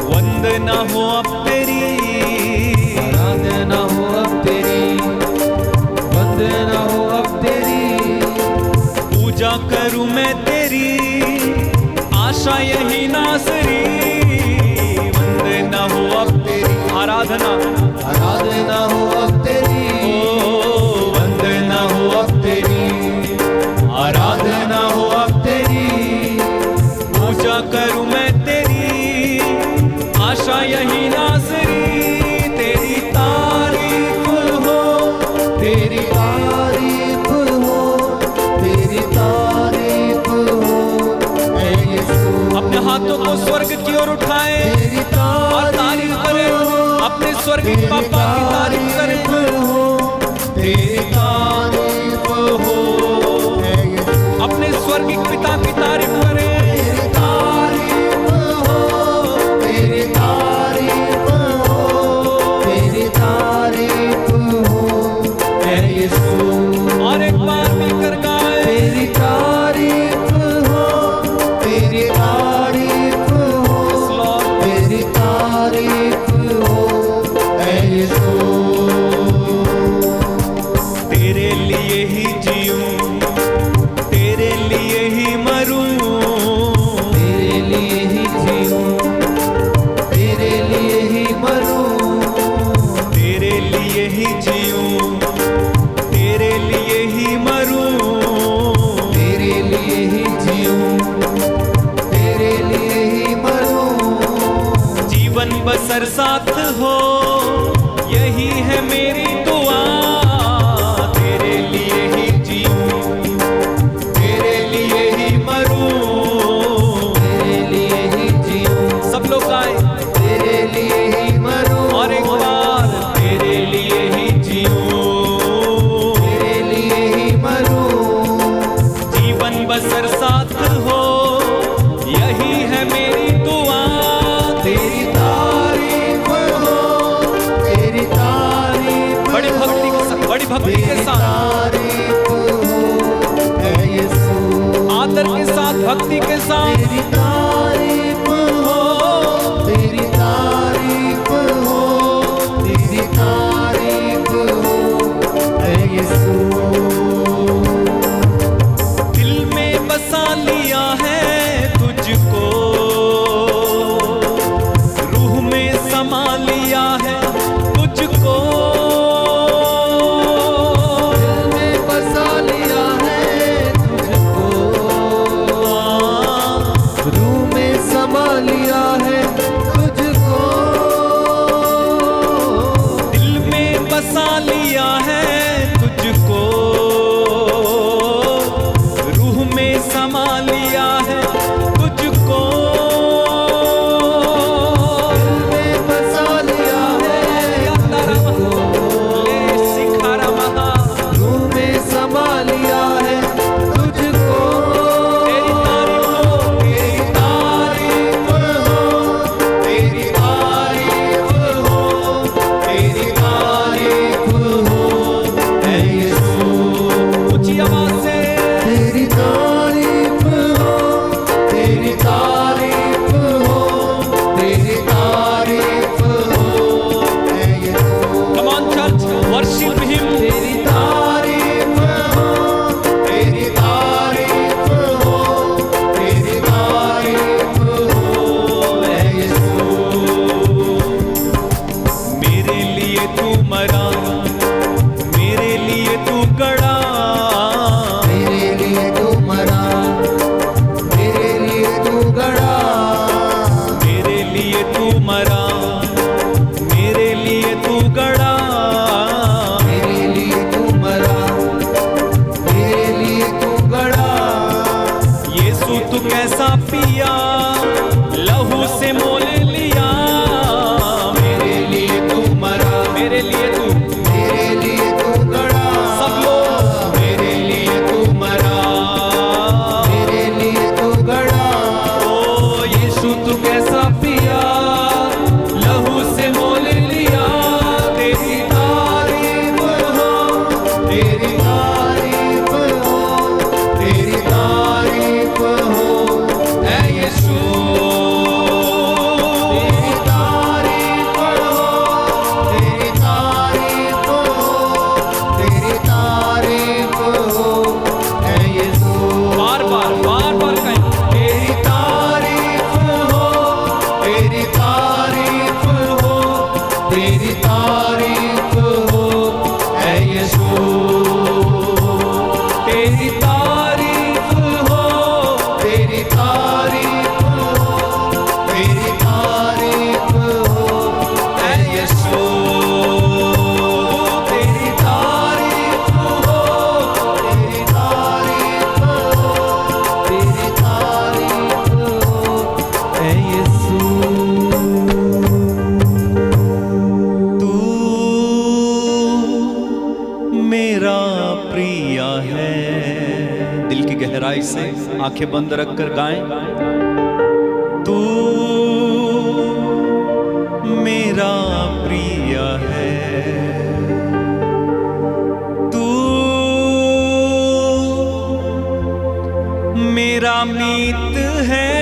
वंदना हो अब तेरी, आराधना हो अब तेरी, वंदना हो अब तेरी। पूजा करूं मैं तेरी, आशा यही नासरी। वंदना हो अब तेरी, आराधना आराधना हो अब तेरी, वंदना हो अब तेरी, आराधना हो अब तेरी। पूजा करूं मैं तेरी, आशा यही नासरी। तेरी तारीफ हो, तेरी तारीफ हो, तेरी तारीफ हो ऐ यीशु। अपने हाथों को स्वर्ग की ओर उठाए तेरी और तारीफ करें, अपने स्वर्गीय पापा की तारीफ करें। तेरी तारीफ हो ऐ यीशु। अपने स्वर्गीय पिता की तारीफ करें। तेरी तारीफ हो, तेरी तारीफ हो, तेरी तारीफ हो ऐ यीशु। और एक बार मिलकर गाए, तेरी तारीफ हो, तेरी तारीफ हो, तेरी तारीफ हो ऐ यीशु। तेरे लिए ही जीऊं, तेरे लिए ही मरूं, तेरे लिए ही जीऊं, तेरे लिए ही मरूं, तेरे लिए ही जीऊं, तेरे लिए ही मरूं। तेरे लिए ही जीऊं, तेरे लिए ही मरूं। जीवन बसर साथ हो, यही है मेरी दुआ। तेरे लिए ही जीऊं, तेरे लिए ही मरूं। तेरे लिए ही जीऊं, सब लोग गाएं तेरे लिए ही मरूं। और एक बार, तेरे लिए ही जीऊं, तेरे लिए ही मरूं। जीवन बसर साथ हो, यही है मेरी दुआ। तेरी तारीफ हो, तेरी तारीफ बड़ी भक्ति के साथ, बड़ी भक्ति के तेरी साथ, तारीफ हो ऐ यीशु। आदर के साथ, भक्ति के साथ। तेरी तारीफ हो, तेरी तारीफ हो, तेरी तारीफ हो ऐ यीशु। दिल में बसा लिया है तुझको, रूह में समा लिया है तुझको। दिल में बसा लिया है तुझको, रूह में समा लिया है तुझको। दिल में बसा लिया है तुझको, रूह में समा लिया है तुझको। दिल में बसा लिया है तुझको, ले सिखारा महा, रूह में समा लिया है तुझको। तेरी तारीफ हो, तेरी तारीफ तारीफ हो, तू मेरा प्रिय है। दिल की गहराई से आंखें बंद रखकर गाएं। तू मेरा प्रिय है, तू मेरा मीत है,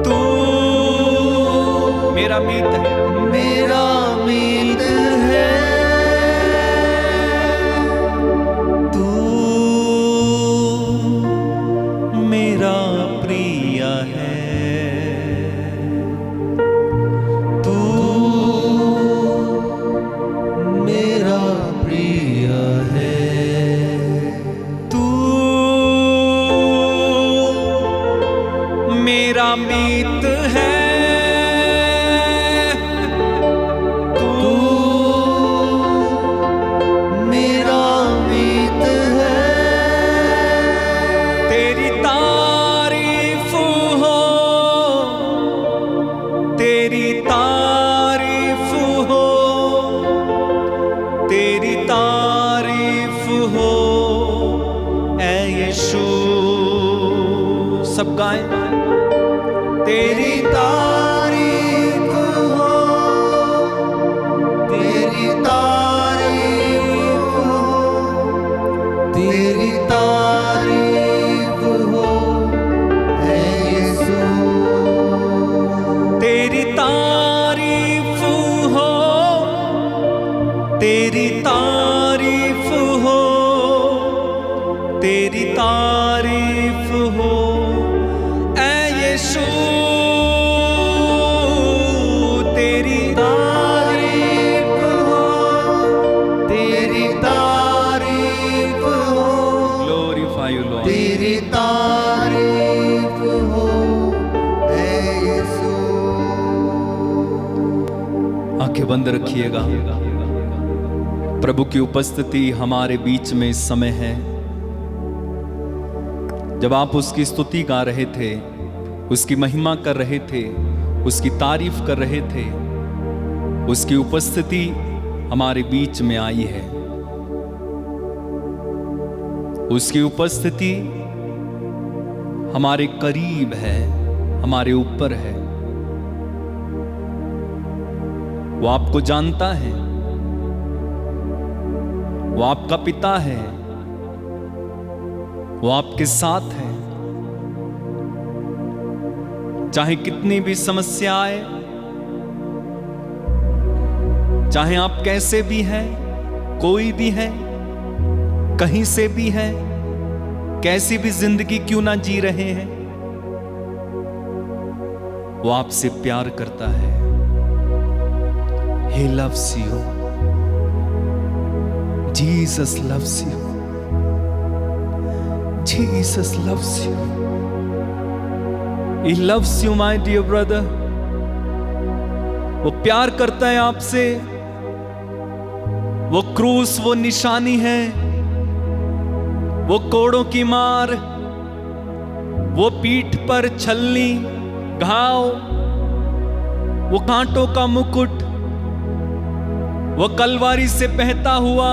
तू मेरा मीत है, मेरा मीत है, तू मेरा प्रिय है, तू मेरा प्रिय है, तू मेरा मीत है, तू मेरा मीत है। तेरी तारीफ हो, तेरी तारीफ हो, तेरी तारीफ हो ऐ यीशु। सब गाएं। तेरी तारीफ हो, तेरी तारीफ हो, तेरी तारीफ हो ऐ यीशु। तेरी तारीफ हो, तेरी तारीफ हो, तेरी तारीफ हो ऐ यीशु। तेरी तारीफ हो, तेरी तारीफ हो, ग्लोरीफाई यू लॉर्ड। तेरी तारीफ हो ऐ यीशु। आंखें बंद रखिएगा। प्रभु की उपस्थिति हमारे बीच में इस समय है। जब आप उसकी स्तुति गा रहे थे, उसकी महिमा कर रहे थे, उसकी तारीफ कर रहे थे, उसकी उपस्थिति हमारे बीच में आई है। उसकी उपस्थिति हमारे करीब है, हमारे ऊपर है। वो आपको जानता है, वो आपका पिता है, वो आपके साथ है। चाहे कितनी भी समस्या आए, चाहे आप कैसे भी हैं, कोई भी है, कहीं से भी है, कैसी भी जिंदगी क्यों ना जी रहे हैं, वो आपसे प्यार करता है। He loves you. Jesus loves you. Jesus loves you. He loves you, my dear brother. वो प्यार करता है आपसे। वो क्रूस, वो निशानी है, वो कोड़ों की मार, वो पीठ पर छलनी, घाव, वो कांटों का मुकुट, वो कलवारी से बहता हुआ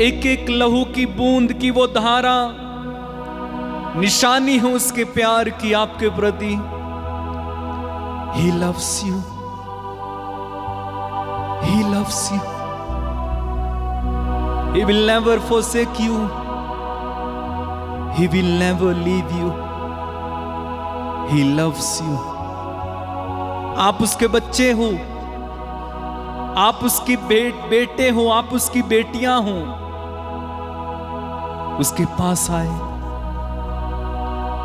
एक एक लहू की बूंद की वो धारा, निशानी है उसके प्यार की आपके प्रति। He loves you. He loves you. He will never forsake you. He will never leave you. He loves you. आप उसके बच्चे हो, आप उसकी बेटे हो, आप उसकी बेटियां हो। उसके पास आए,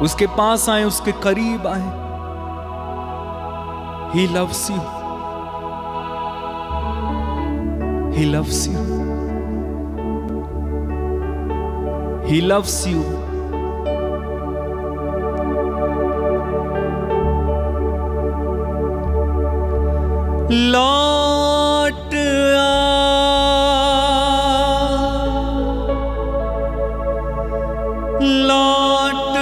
उसके पास आए, उसके करीब आए। He loves you. He loves you. He loves you. लौट आ, लौट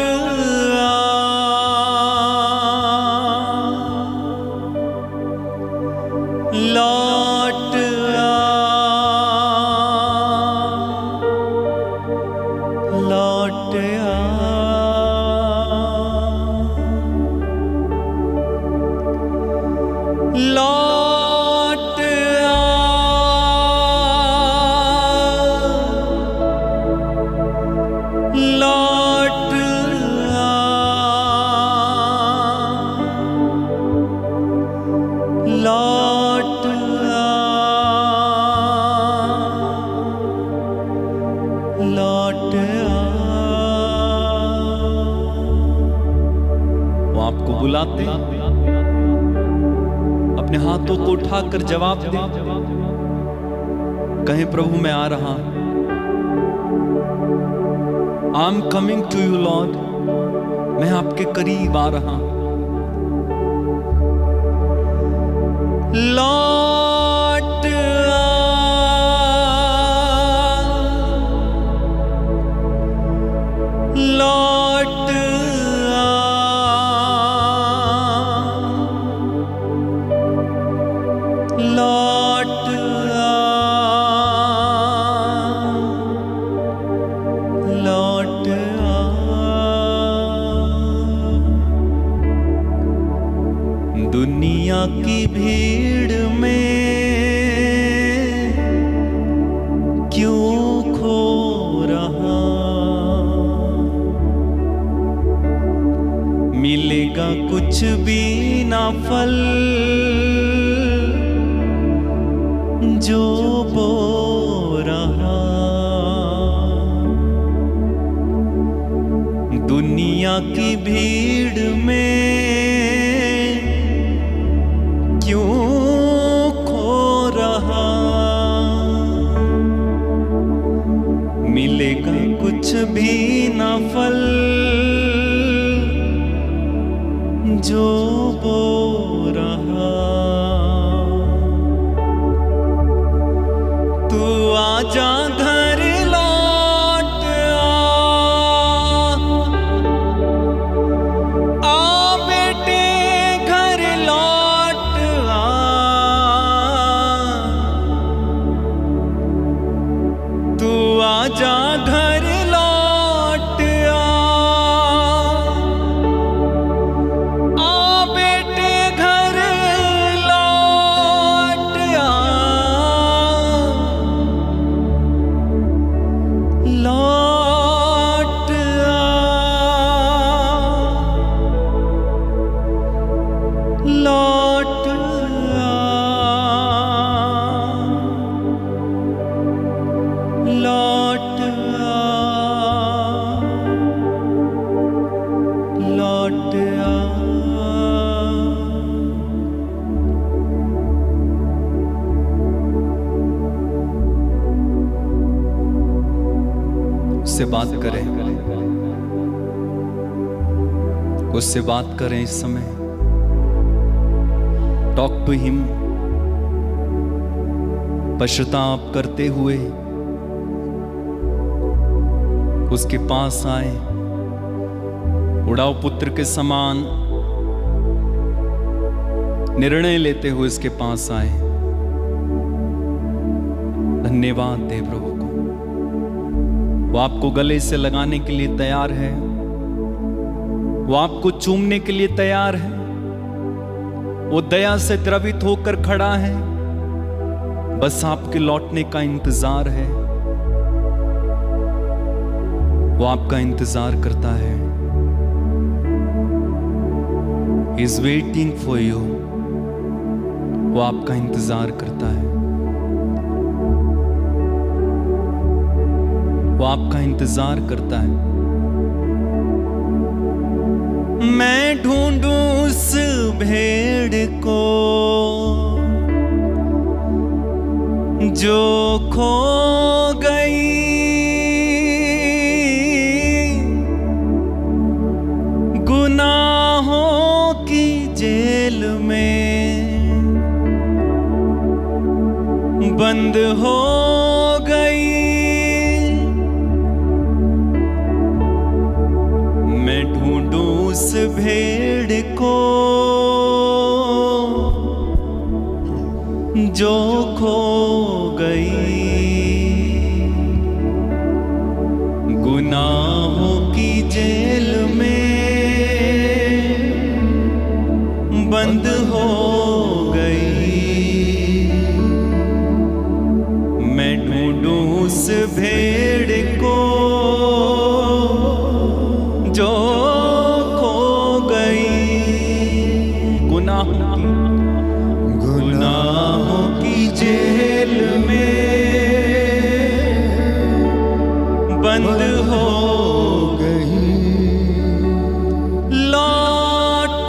आ, आपको बुलाते हैं, अपने हाथों को उठाकर जवाब दे, कहें प्रभु मैं आ रहा, I am coming to you lord, मैं आपके करीब आ रहा। लौट आ, लौट आ, लौट आ, लौट आ। दुनिया की भीड़ में क्यों खो रहा, मिलेगा कुछ भी ना फल जो बो रहा। दुनिया की भीड़ में क्यों खो रहा, मिलेगा कुछ भी ना फल जो बो रहा। तू आजा घर लौट आ बेटे घर लौट आ। तू आजा घर लौट आ बेटे घर लौट आ। लौट आ, लौट आ, लौट आ, लौट आ। उससे बात करें, उससे बात करें इस समय। Talk to him. पश्चाताप करते हुए उसके पास आए, उड़ाऊ पुत्र के समान निर्णय लेते हुए उसके पास आए। धन्यवाद दे प्रभु को, वो आपको गले से लगाने के लिए तैयार है, वो आपको चूमने के लिए तैयार है, वो दया से द्रवित होकर खड़ा है, बस आपके लौटने का इंतजार है। वो आपका इंतजार करता है। He is waiting for you। वो आपका इंतजार करता है, वो आपका इंतजार करता है। मैं ढूंढूं उस भेड़ को जो खो गई, गुनाहों की जेल में बंद हो गई। मैं ढूंढूं उस भेड़ को जो खो गई, गुनाहों की जेल में बंद हो गई। मैं ढूंढूं उस भेड़ को जो खो गई, गुनाहों की जेल में बंद हो गई। लौट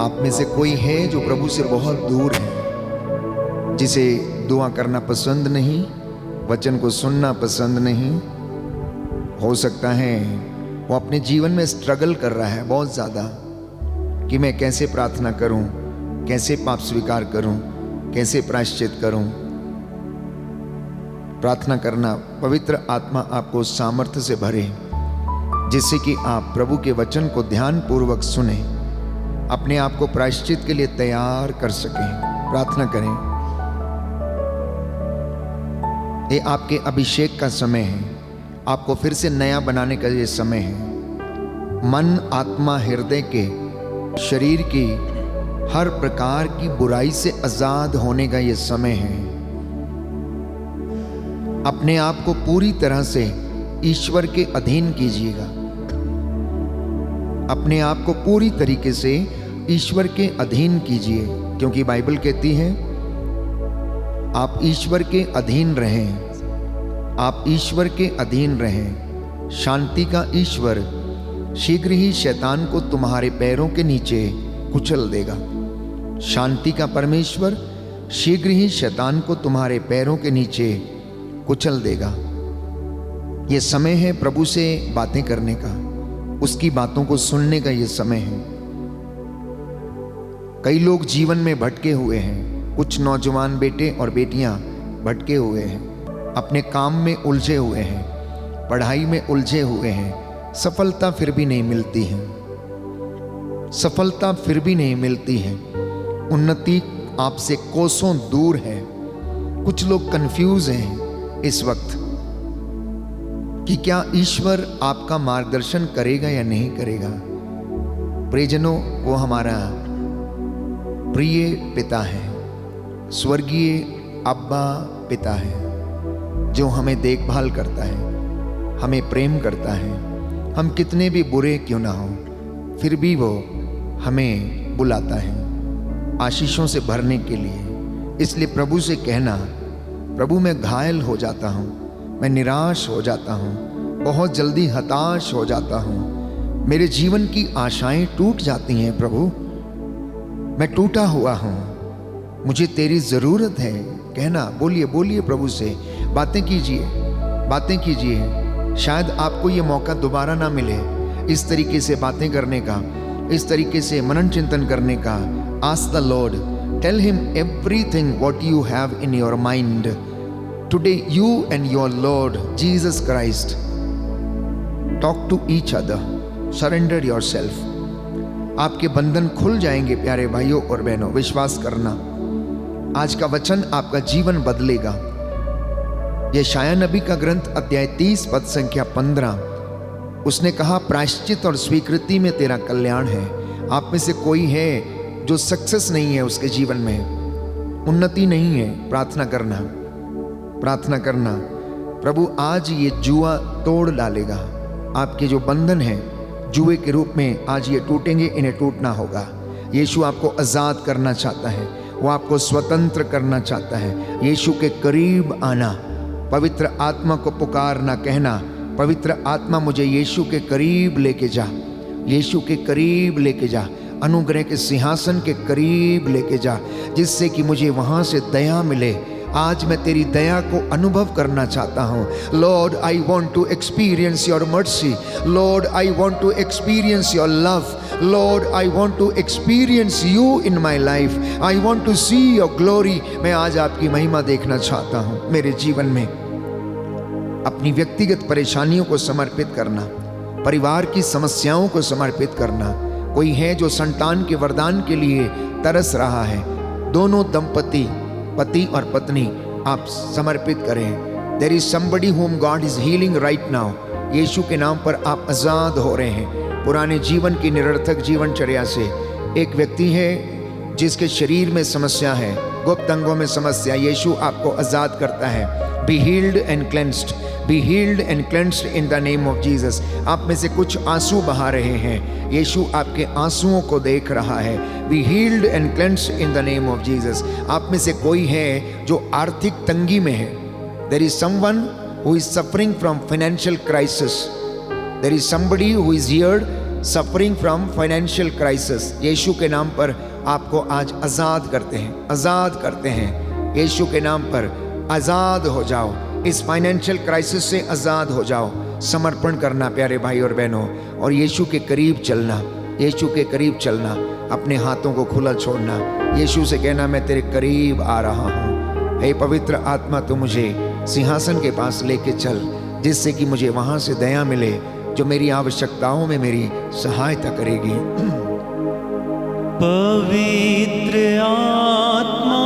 आप में से कोई है जो प्रभु से बहुत दूर है, जिसे दुआ करना पसंद नहीं, वचन को सुनना पसंद नहीं। हो सकता है वो अपने जीवन में स्ट्रगल कर रहा है बहुत ज़्यादा कि मैं कैसे प्रार्थना करूं, कैसे पाप स्वीकार करूं, कैसे प्रायश्चित करूं। प्रार्थना करना, पवित्र आत्मा आपको सामर्थ्य से भरे, जिससे कि आप प्रभु के वचन को ध्यान पूर्वक सुने, अपने आप को प्रायश्चित के लिए तैयार कर सकें। प्रार्थना करें। ये आपके अभिषेक का समय है, आपको फिर से नया बनाने का ये समय है। मन, आत्मा, हृदय के, शरीर की हर प्रकार की बुराई से आजाद होने का ये समय है। अपने आप को पूरी तरह से ईश्वर के अधीन कीजिएगा। अपने आप को पूरी तरीके से ईश्वर के अधीन कीजिए, क्योंकि बाइबल कहती है आप ईश्वर के अधीन रहें, आप ईश्वर के अधीन रहें। शांति का ईश्वर शीघ्र ही शैतान को तुम्हारे पैरों के नीचे कुचल देगा। शांति का परमेश्वर शीघ्र ही शैतान को तुम्हारे पैरों के नीचे कुचल देगा। ये समय है प्रभु से बातें करने का, उसकी बातों को सुनने का ये समय है। कई लोग जीवन में भटके हुए हैं, कुछ नौजवान बेटे और बेटियां भटके हुए हैं, अपने काम में उलझे हुए हैं, पढ़ाई में उलझे हुए हैं। सफलता फिर भी नहीं मिलती है, सफलता फिर भी नहीं मिलती है। उन्नति आपसे कोसों दूर है। कुछ लोग कंफ्यूज हैं इस वक्त कि क्या ईश्वर आपका मार्गदर्शन करेगा या नहीं करेगा। प्रियजनों, वो हमारा प्रिय पिता है, स्वर्गीय अब्बा पिता है, जो हमें देखभाल करता है, हमें प्रेम करता है। हम कितने भी बुरे क्यों ना हो, फिर भी वो हमें बुलाता है आशीषों से भरने के लिए। इसलिए प्रभु से कहना, प्रभु मैं घायल हो जाता हूँ, मैं निराश हो जाता हूँ, बहुत जल्दी हताश हो जाता हूँ, मेरे जीवन की आशाएं टूट जाती हैं। प्रभु मैं टूटा हुआ हूँ, मुझे तेरी ज़रूरत है। कहना, बोलिए बोलिए, प्रभु से बातें कीजिए, बातें कीजिए। शायद आपको ये मौका दोबारा ना मिले इस तरीके से बातें करने का, इस तरीके से मनन चिंतन करने का। Ask the lord, tell him everything what you have in your mind today. You and your lord Jesus Christ talk to each other, surrender yourself. आपके बंधन खुल जाएंगे प्यारे भाइयों और बहनों, विश्वास करना। आज का वचन आपका जीवन बदलेगा। यशायाह नबी का ग्रंथ अध्याय 30 पद संख्या 15, उसने कहा प्रायश्चित और स्वीकृति में तेरा कल्याण है। आप में से कोई है जो सक्सेस नहीं है, उसके जीवन में उन्नति नहीं है। प्रार्थना करना, प्रार्थना करना। प्रभु आज ये जुआ तोड़ डालेगा। आपके जो बंधन है जुए के रूप में आज ये टूटेंगे, इन्हें टूटना होगा। यीशु आपको आज़ाद करना चाहता है, वो आपको स्वतंत्र करना चाहता है। यीशु के करीब आना, पवित्र आत्मा को पुकारना, कहना, पवित्र आत्मा मुझे यीशु के करीब लेके जा, यीशु के करीब लेके जा, अनुग्रह के सिंहासन के करीब लेके जा, जिससे कि मुझे वहाँ से दया मिले। आज मैं तेरी दया को अनुभव करना चाहता हूँ। Lord I want to experience your mercy, lord I want to experience your love, lord I want to experience you in my life, I want to see your glory. मैं आज आपकी महिमा देखना चाहता हूँ मेरे जीवन में। अपनी व्यक्तिगत परेशानियों को समर्पित करना, परिवार की समस्याओं को समर्पित करना। कोई है जो संतान के वरदान के लिए तरस रहा है, दोनों दंपति, पति और पत्नी, आप समर्पित करें। There is somebody whom God is healing right now. Yeshu के नाम पर आप आज़ाद हो रहे हैं पुराने जीवन की निरर्थक जीवनचर्या से। एक व्यक्ति है जिसके शरीर में समस्या है, गुप्त अंगों में समस्या, यीशु आपको आज़ाद करता है। Be healed and cleansed, be healed and cleansed in the name of Jesus. आप में से कुछ आंसू बहा रहे हैं, यीशु आपके आंसुओं को देख रहा है। Be healed and cleansed in the name of Jesus. आप में से कोई है जो आर्थिक तंगी में है। There is someone who is suffering from financial crisis. There is somebody who is here suffering from financial crisis, Yeshu के नाम पर आपको आज आज़ाद करते हैं, आज़ाद करते हैं। यीशु के नाम पर आज़ाद हो जाओ, इस फाइनेंशियल क्राइसिस से आज़ाद हो जाओ। समर्पण करना प्यारे भाई और बहनों, और यीशु के करीब चलना, यीशु के करीब चलना, अपने हाथों को खुला छोड़ना, यीशु से कहना मैं तेरे करीब आ रहा हूँ। हे पवित्र आत्मा, तू मुझे सिंहासन के पास लेके चल, जिससे कि मुझे वहाँ से दया मिले जो मेरी आवश्यकताओं में मेरी सहायता करेगी। पवित्र आत्मा,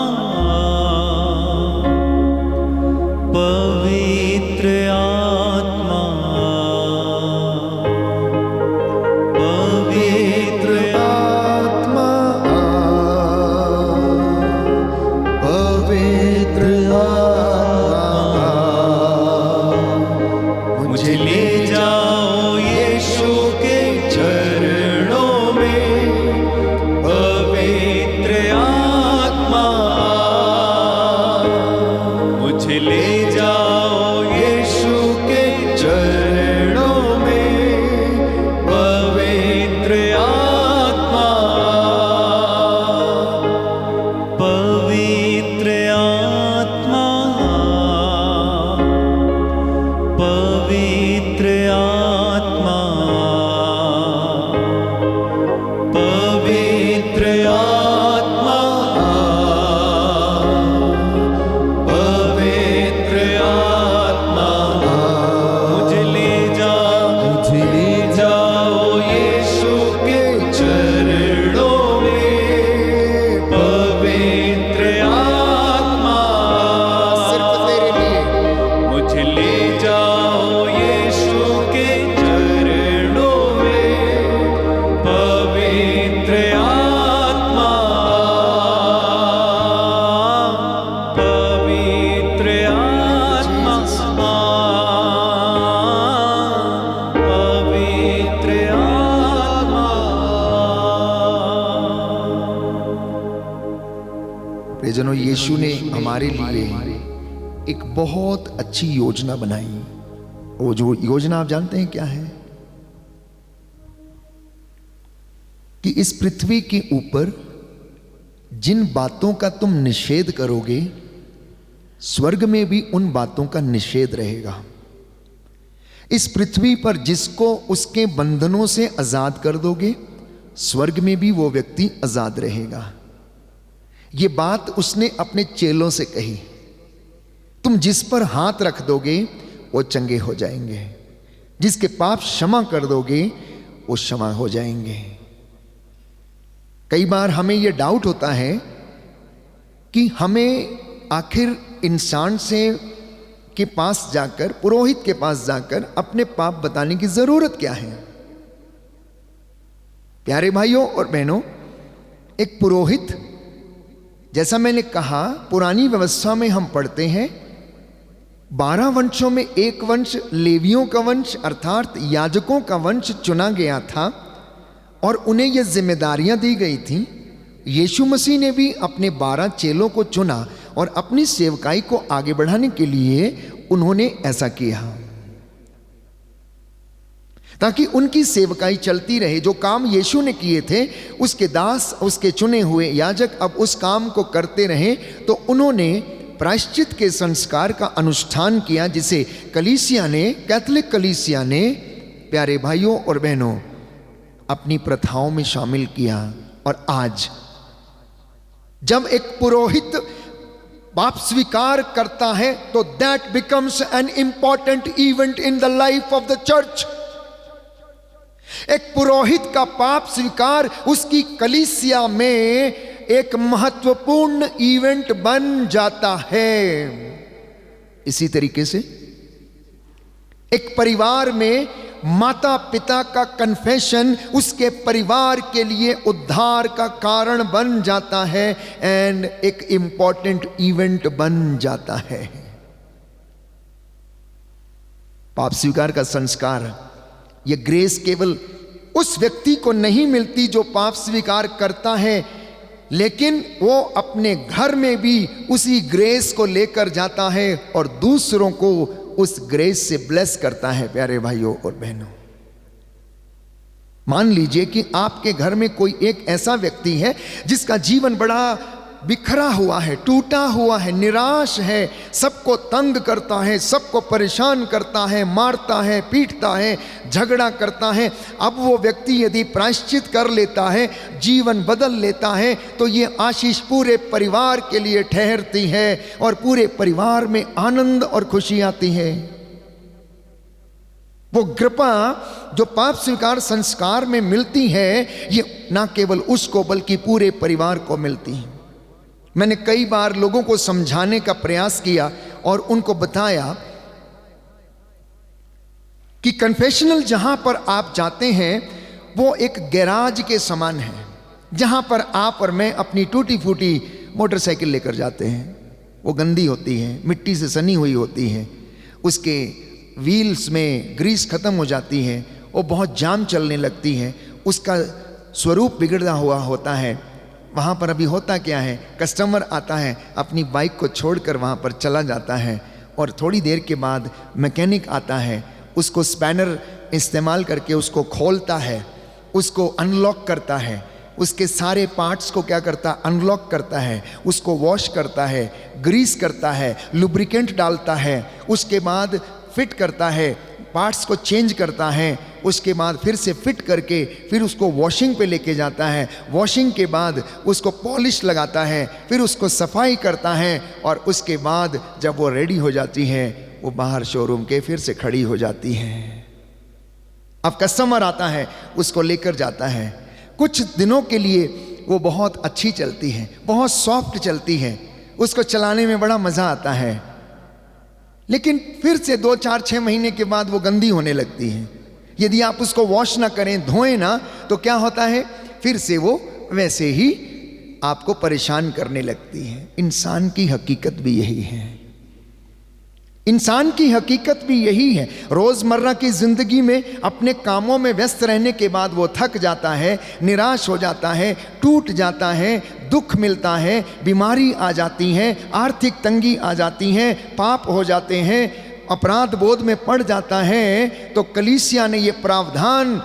पवित्र आत्मा, पवित्र आत्मा, पवित्र आत्मा, मुझे ले जाओ यीशु के चरणों में। पवित्र आत्मा, मुझे ले जाओ यीशु के चरणों में। पवित्र आत्मा, पवित्र आत्मा, पवित्र आत्मा, पवित्र आत्मा, पवित्र आत्मा, मुझे ले जाओ यीशु के चरणों में। पवित्र आत्मा, सिर्फ तेरे लिए, मुझे ले जाओ यीशु के चरणों में। पवित्र आत्मा, पवित्र आत्मा, पवित्र आत्मा। प्रियजनों, यीशु ने हमारे लिए एक बहुत अच्छी योजना बनाई। वो जो योजना आप जानते हैं क्या है? कि इस पृथ्वी के ऊपर जिन बातों का तुम निषेध करोगे, स्वर्ग में भी उन बातों का निषेध रहेगा। इस पृथ्वी पर जिसको उसके बंधनों से आजाद कर दोगे, स्वर्ग में भी वो व्यक्ति आजाद रहेगा। ये बात उसने अपने चेलों से कही। तुम जिस पर हाथ रख दोगे वो चंगे हो जाएंगे, जिसके पाप क्षमा कर दोगे वो क्षमा हो जाएंगे। कई बार हमें यह डाउट होता है कि हमें आखिर इंसान से के पास जाकर, पुरोहित के पास जाकर अपने पाप बताने की जरूरत क्या है? प्यारे भाइयों और बहनों, एक पुरोहित, जैसा मैंने कहा, पुरानी व्यवस्था में हम पढ़ते हैं 12 वंशों में एक वंश लेवियों का वंश अर्थात याजकों का वंश चुना गया था और उन्हें यह जिम्मेदारियां दी गई थी। यीशु मसीह ने भी अपने 12 चेलों को चुना और अपनी सेवकाई को आगे बढ़ाने के लिए उन्होंने ऐसा किया ताकि उनकी सेवकाई चलती रहे। जो काम यीशु ने किए थे, उसके दास, उसके चुने हुए याजक अब उस काम को करते रहे। तो उन्होंने प्रायश्चित के संस्कार का अनुष्ठान किया, जिसे कलीसिया ने, कैथोलिक कलीसिया ने, प्यारे भाइयों और बहनों, अपनी प्रथाओं में शामिल किया। और आज जब एक पुरोहित पाप स्वीकार करता है तो that becomes an important event in the life of the church. एक पुरोहित का पाप स्वीकार उसकी कलीसिया में एक महत्वपूर्ण इवेंट बन जाता है। इसी तरीके से एक परिवार में माता पिता का कन्फेशन उसके परिवार के लिए उद्धार का कारण बन जाता है एंड एक इंपॉर्टेंट इवेंट बन जाता है। पाप स्वीकार का संस्कार, यह ग्रेस केवल उस व्यक्ति को नहीं मिलती जो पाप स्वीकार करता है, लेकिन वो अपने घर में भी उसी ग्रेस को लेकर जाता है और दूसरों को उस ग्रेस से ब्लेस करता है। प्यारे भाइयों और बहनों, मान लीजिए कि आपके घर में कोई एक ऐसा व्यक्ति है जिसका जीवन बड़ा बिखरा हुआ है, टूटा हुआ है, निराश है, सबको तंग करता है, सबको परेशान करता है, मारता है, पीटता है, झगड़ा करता है। अब वो व्यक्ति यदि प्रायश्चित कर लेता है, जीवन बदल लेता है, तो ये आशीष पूरे परिवार के लिए ठहरती है और पूरे परिवार में आनंद और खुशी आती है। वो कृपा जो पाप स्वीकार संस्कार में मिलती है, ये ना केवल उसको बल्कि पूरे परिवार को मिलती है। मैंने कई बार लोगों को समझाने का प्रयास किया और उनको बताया कि कन्फेशनल जहां पर आप जाते हैं वो एक गैराज के समान है, जहां पर आप और मैं अपनी टूटी फूटी मोटरसाइकिल लेकर जाते हैं। वो गंदी होती है, मिट्टी से सनी हुई होती है, उसके व्हील्स में ग्रीस खत्म हो जाती है, वो बहुत जाम चलने लगती है, उसका स्वरूप बिगड़ा हुआ होता है। वहाँ पर अभी होता क्या है, कस्टमर आता है, अपनी बाइक को छोड़कर वहाँ पर चला जाता है और थोड़ी देर के बाद मैकेनिक आता है, उसको स्पैनर इस्तेमाल करके उसको खोलता है, उसको अनलॉक करता है, उसके सारे पार्ट्स को क्या करता, अनलॉक करता है, उसको वॉश करता है, ग्रीस करता है, लुब्रिकेंट डालता है, उसके बाद फिट करता है, पार्ट्स को चेंज करता है, उसके बाद फिर से फिट करके फिर उसको वॉशिंग पे लेके जाता है, वॉशिंग के बाद उसको पॉलिश लगाता है, फिर उसको सफाई करता है और उसके बाद जब वो रेडी हो जाती है वो बाहर शोरूम के फिर से खड़ी हो जाती है। अब कस्टमर आता है, उसको लेकर जाता है, कुछ दिनों के लिए वो बहुत अच्छी चलती है, बहुत सॉफ्ट चलती है, उसको चलाने में बड़ा मज़ा आता है, लेकिन फिर से 2, 4, 6 महीने के बाद वो गंदी होने लगती है। यदि आप उसको वॉश ना करें, धोएं ना, तो क्या होता है, फिर से वो वैसे ही आपको परेशान करने लगती है। इंसान की हकीकत भी यही है, इंसान की हकीकत भी यही है। रोज़मर्रा की ज़िंदगी में अपने कामों में व्यस्त रहने के बाद वो थक जाता है, निराश हो जाता है, टूट जाता है, दुख मिलता है, बीमारी आ जाती है, आर्थिक तंगी आ जाती है, पाप हो जाते हैं, अपराध बोध में पड़ जाता है। तो कलीसिया ने ये प्रावधान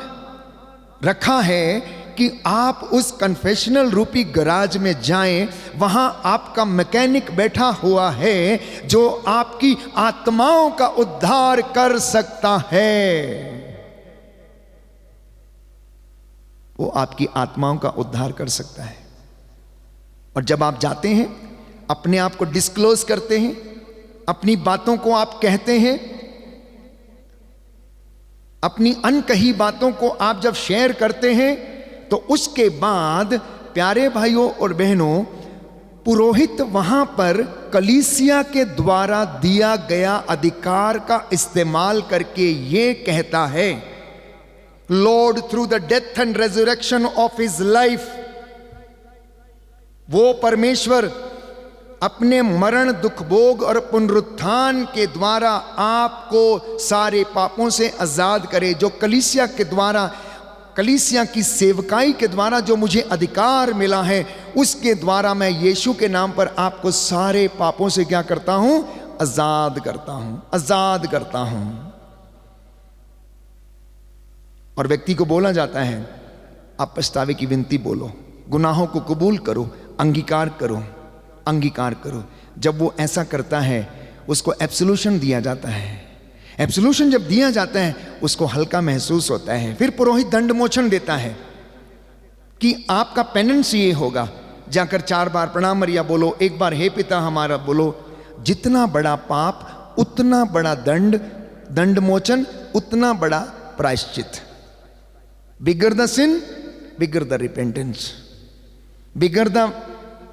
रखा है कि आप उस कन्फेशनल रूपी गराज में जाएं, वहां आपका मैकेनिक बैठा हुआ है जो आपकी आत्माओं का उद्धार कर सकता है। वो आपकी आत्माओं का उद्धार कर सकता है। और जब आप जाते हैं, अपने आप को डिस्क्लोज करते हैं, अपनी बातों को आप कहते हैं, अपनी अनकही बातों को आप जब शेयर करते हैं, तो उसके बाद प्यारे भाइयों और बहनों, पुरोहित वहां पर कलीसिया के द्वारा दिया गया अधिकार का इस्तेमाल करके ये कहता है, Lord through the death and resurrection of his life, वो परमेश्वर अपने मरण, दुख भोग और पुनरुत्थान के द्वारा आपको सारे पापों से आजाद करे। जो कलीसिया के द्वारा, कलीसिया की सेवकाई के द्वारा जो मुझे अधिकार मिला है, उसके द्वारा मैं यीशु के नाम पर आपको सारे पापों से क्या करता हूं, आजाद करता हूं, आजाद करता हूं। और व्यक्ति को बोला जाता है, आप पछतावे की विनती बोलो, गुनाहों को कबूल करो, अंगीकार करो, अंगीकार करो। जब वो ऐसा करता है, उसको एब्सोल्यूशन दिया जाता है। एब्सोल्यूशन जब दिया जाता है, उसको हल्का महसूस होता है। फिर पुरोहित दंड मोचन देता है कि आपका पेनेंस ये होगा, जाकर 4 बार प्रणाम मरिया बोलो, 1 बार हे पिता हमारा बोलो। जितना बड़ा पाप उतना बड़ा दंड, दंड मोचन उतना बड़ा प्रायश्चित। Bigger the sin, bigger the repentance, bigger the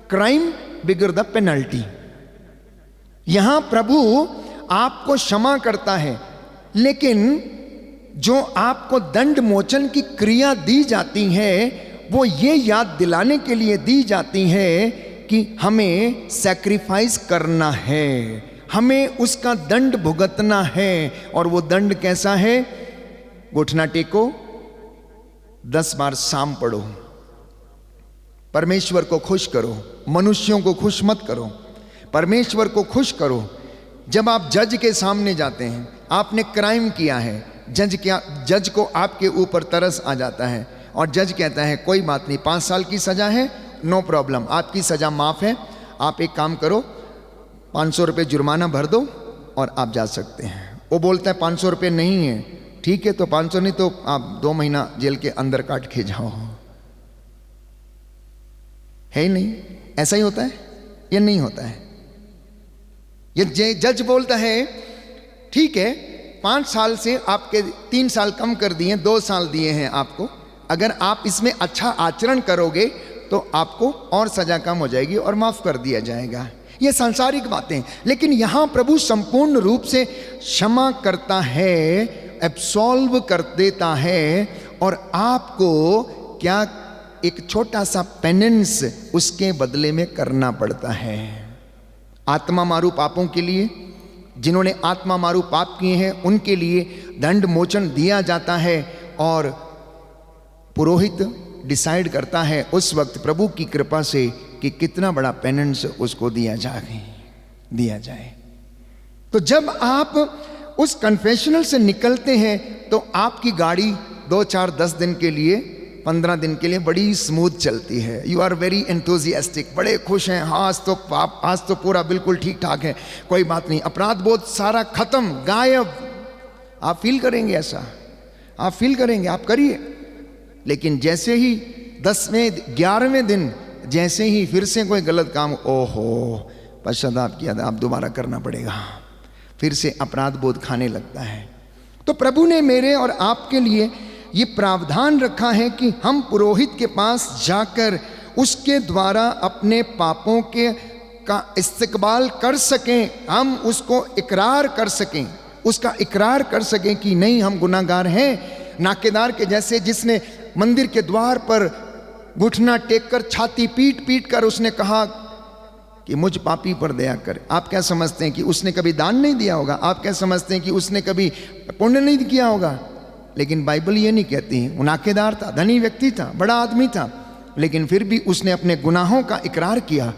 crime, bigger the penalty. यहां प्रभु आपको क्षमा करता है, लेकिन जो आपको दंड मोचन की क्रिया दी जाती है, वो ये याद दिलाने के लिए दी जाती है कि हमें सैक्रिफाइस करना है, हमें उसका दंड भुगतना है। और वो दंड कैसा है? घुटना टेको, 10 बार साम पढ़ो, परमेश्वर को खुश करो, मनुष्यों को खुश मत करो, परमेश्वर को खुश करो। जब आप जज के सामने जाते हैं, आपने क्राइम किया है, जज को आपके ऊपर तरस आ जाता है और जज कहता है कोई बात नहीं, 5 साल की सज़ा है, नो प्रॉब्लम, आपकी सज़ा माफ़ है, आप एक काम करो 500 रुपये जुर्माना भर दो और आप जा सकते हैं। वो बोलता है 500 रुपये नहीं है, ठीक है तो 500 नहीं तो आप 2 महीना जेल के अंदर काट के जाओ। है ही नहीं, ऐसा ही होता है या नहीं होता है? ये जज बोलता है ठीक है 5 साल से आपके 3 साल कम कर दिए, 2 साल दिए हैं आपको, अगर आप इसमें अच्छा आचरण करोगे तो आपको और सजा कम हो जाएगी और माफ कर दिया जाएगा। ये सांसारिक बातें, लेकिन यहां प्रभु संपूर्ण रूप से क्षमा करता है, एब्सॉल्व कर देता है और आपको क्या एक छोटा सा पेनेंस उसके बदले में करना पड़ता है। आत्मा मारू पापों के लिए, जिन्होंने आत्मा मारू पाप किए हैं उनके लिए दंड मोचन दिया जाता है और पुरोहित डिसाइड करता है उस वक्त प्रभु की कृपा से कि कितना बड़ा पेनेंस उसको दिया जाए। तो जब आप उस कन्फेशनल से निकलते हैं तो आपकी गाड़ी 2, 4, 10 दिन के लिए, 15 दिन के लिए बड़ी स्मूथ चलती है। यू आर वेरी एंथुजियास्टिक, बड़े खुश हैं, हाँ आज तो पूरा बिल्कुल ठीक ठाक है, कोई बात नहीं, अपराध बोध सारा खत्म, गायब। आप फील करेंगे ऐसा, आप फील करेंगे, आप करिए। लेकिन जैसे ही 10वें 11वें दिन जैसे ही फिर से कोई गलत काम, ओहो पश्चाताप किया था, आप दोबारा करना पड़ेगा, फिर से अपराध बोध खाने लगता है। तो प्रभु ने मेरे और आपके लिए ये प्रावधान रखा है कि हम पुरोहित के पास जाकर उसके द्वारा अपने पापों का इस्तकबाल कर सकें, हम उसको इकरार कर सकें, उसका इकरार कर सकें कि नहीं हम गुनाहगार हैं। नाकेदार के जैसे जिसने मंदिर के द्वार पर घुटना टेक कर छाती पीट पीट कर उसने कहा कि मुझ पापी पर दया कर। आप क्या समझते हैं कि उसने कभी दान नहीं दिया होगा? आप क्या समझते हैं कि उसने कभी पुण्य नहीं किया होगा? लेकिन बाइबल ये नहीं कहती है। वो नाकेदार था, धनी व्यक्ति था, बड़ा आदमी था, लेकिन फिर भी उसने अपने गुनाहों का इकरार किया,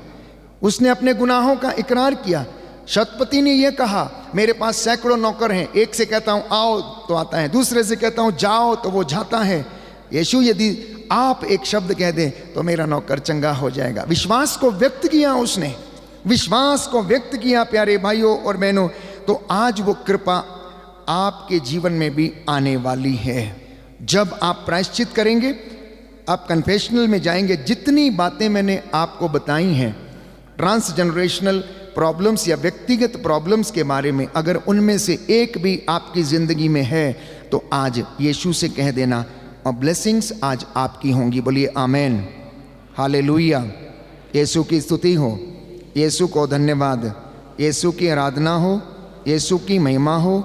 उसने अपने गुनाहों का इकरार किया। शतपति ने यह कहा मेरे पास सैकड़ों नौकर हैं, एक से कहता हूं आओ तो आता है, दूसरे से कहता हूं जाओ तो वो जाता है। यीशु यदि आप एक शब्द कह दें तो मेरा नौकर चंगा हो जाएगा। विश्वास को व्यक्त किया उसने, विश्वास को व्यक्त किया प्यारे भाइयों और बहनों। तो आज वो कृपा आपके जीवन में भी आने वाली है। जब आप प्रायश्चित करेंगे, आप कन्फेशनल में जाएंगे, जितनी बातें मैंने आपको बताई हैं ट्रांसजेनरेशनल प्रॉब्लम्स या व्यक्तिगत प्रॉब्लम्स के बारे में, अगर उनमें से एक भी आपकी ज़िंदगी में है तो आज यीशु से कह देना और ब्लेसिंग्स आज आपकी होंगी। बोलिए आमेन, हालेलुया। यीशु की स्तुति हो, यीशु को धन्यवाद, यीशु की आराधना हो, यीशु की महिमा हो,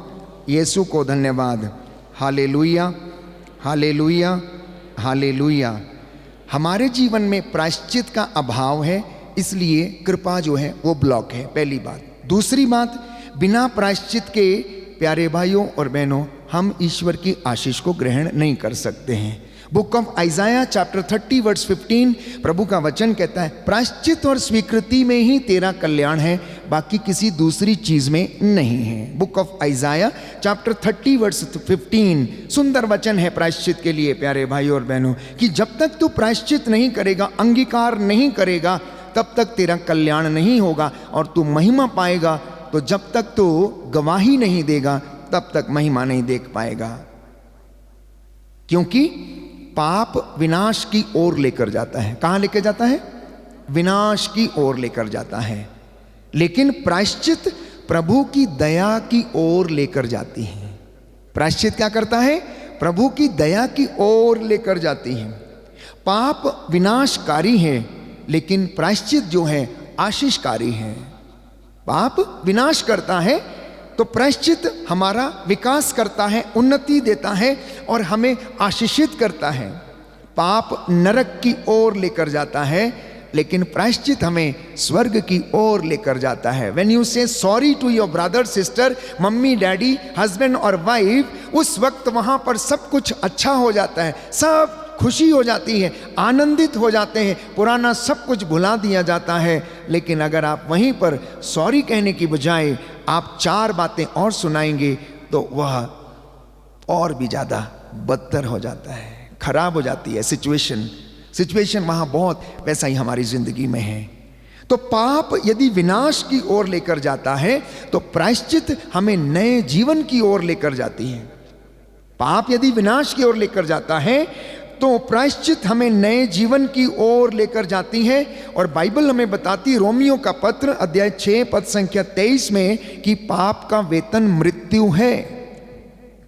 यीशु को धन्यवाद। Hallelujah, hallelujah, hallelujah. हमारे जीवन में प्रायश्चित का अभाव है, इसलिए कृपा जो है वो ब्लॉक है, पहली बात। दूसरी बात, बिना प्रायश्चित के प्यारे भाइयों और बहनों हम ईश्वर की आशीष को ग्रहण नहीं कर सकते हैं। Book of Isaiah chapter 30 verse 15 प्रभु का वचन कहता है प्रायश्चित और स्वीकृति में ही तेरा कल्याण है, बाकी किसी दूसरी चीज में नहीं है। Book of Isaiah chapter 30 verse 15 सुंदर वचन है प्रायश्चित के लिए प्यारे भाइयों और बहनों, कि जब तक तू प्रायश्चित नहीं करेगा, अंगीकार नहीं करेगा, तब तक तेरा कल्याण नहीं होगा और तू महिमा पाएगा। तो जब तक तू गवाही नहीं देगा तब तक महिमा नहीं देख पाएगा, क्योंकि पाप विनाश की ओर लेकर जाता है। कहां लेकर जाता है? विनाश की ओर लेकर जाता है। लेकिन प्रायश्चित प्रभु की दया की ओर लेकर जाती है। प्रायश्चित क्या करता है? प्रभु की दया की ओर लेकर जाती है। पाप विनाशकारी है, लेकिन प्रायश्चित जो है आशीषकारी है। पाप विनाश करता है तो प्रायश्चित हमारा विकास करता है, उन्नति देता है और हमें आशीषित करता है। पाप नरक की ओर लेकर जाता है, लेकिन प्रायश्चित हमें स्वर्ग की ओर लेकर जाता है। When you say sorry to your brother sister, mummy daddy, husband और वाइफ, उस वक्त वहां पर सब कुछ अच्छा हो जाता है, सब खुशी हो जाती है, आनंदित हो जाते हैं, पुराना सब कुछ भुला दिया जाता है। लेकिन अगर आप वहीं पर सॉरी कहने की बजाय आप 4 बातें और सुनाएंगे तो वह और भी ज़्यादा बदतर हो जाता है, खराब हो जाती है सिचुएशन वहाँ बहुत वैसा ही हमारी ज़िंदगी में है। तो पाप यदि विनाश की ओर लेकर जाता है तो प्रायश्चित हमें नए जीवन की ओर लेकर जाती है। पाप यदि विनाश की ओर लेकर जाता है तो प्रायश्चित हमें नए जीवन की ओर लेकर जाती है। और बाइबल हमें बताती, रोमियो का पत्र अध्याय 6 पद संख्या 23 में, कि पाप का वेतन मृत्यु है।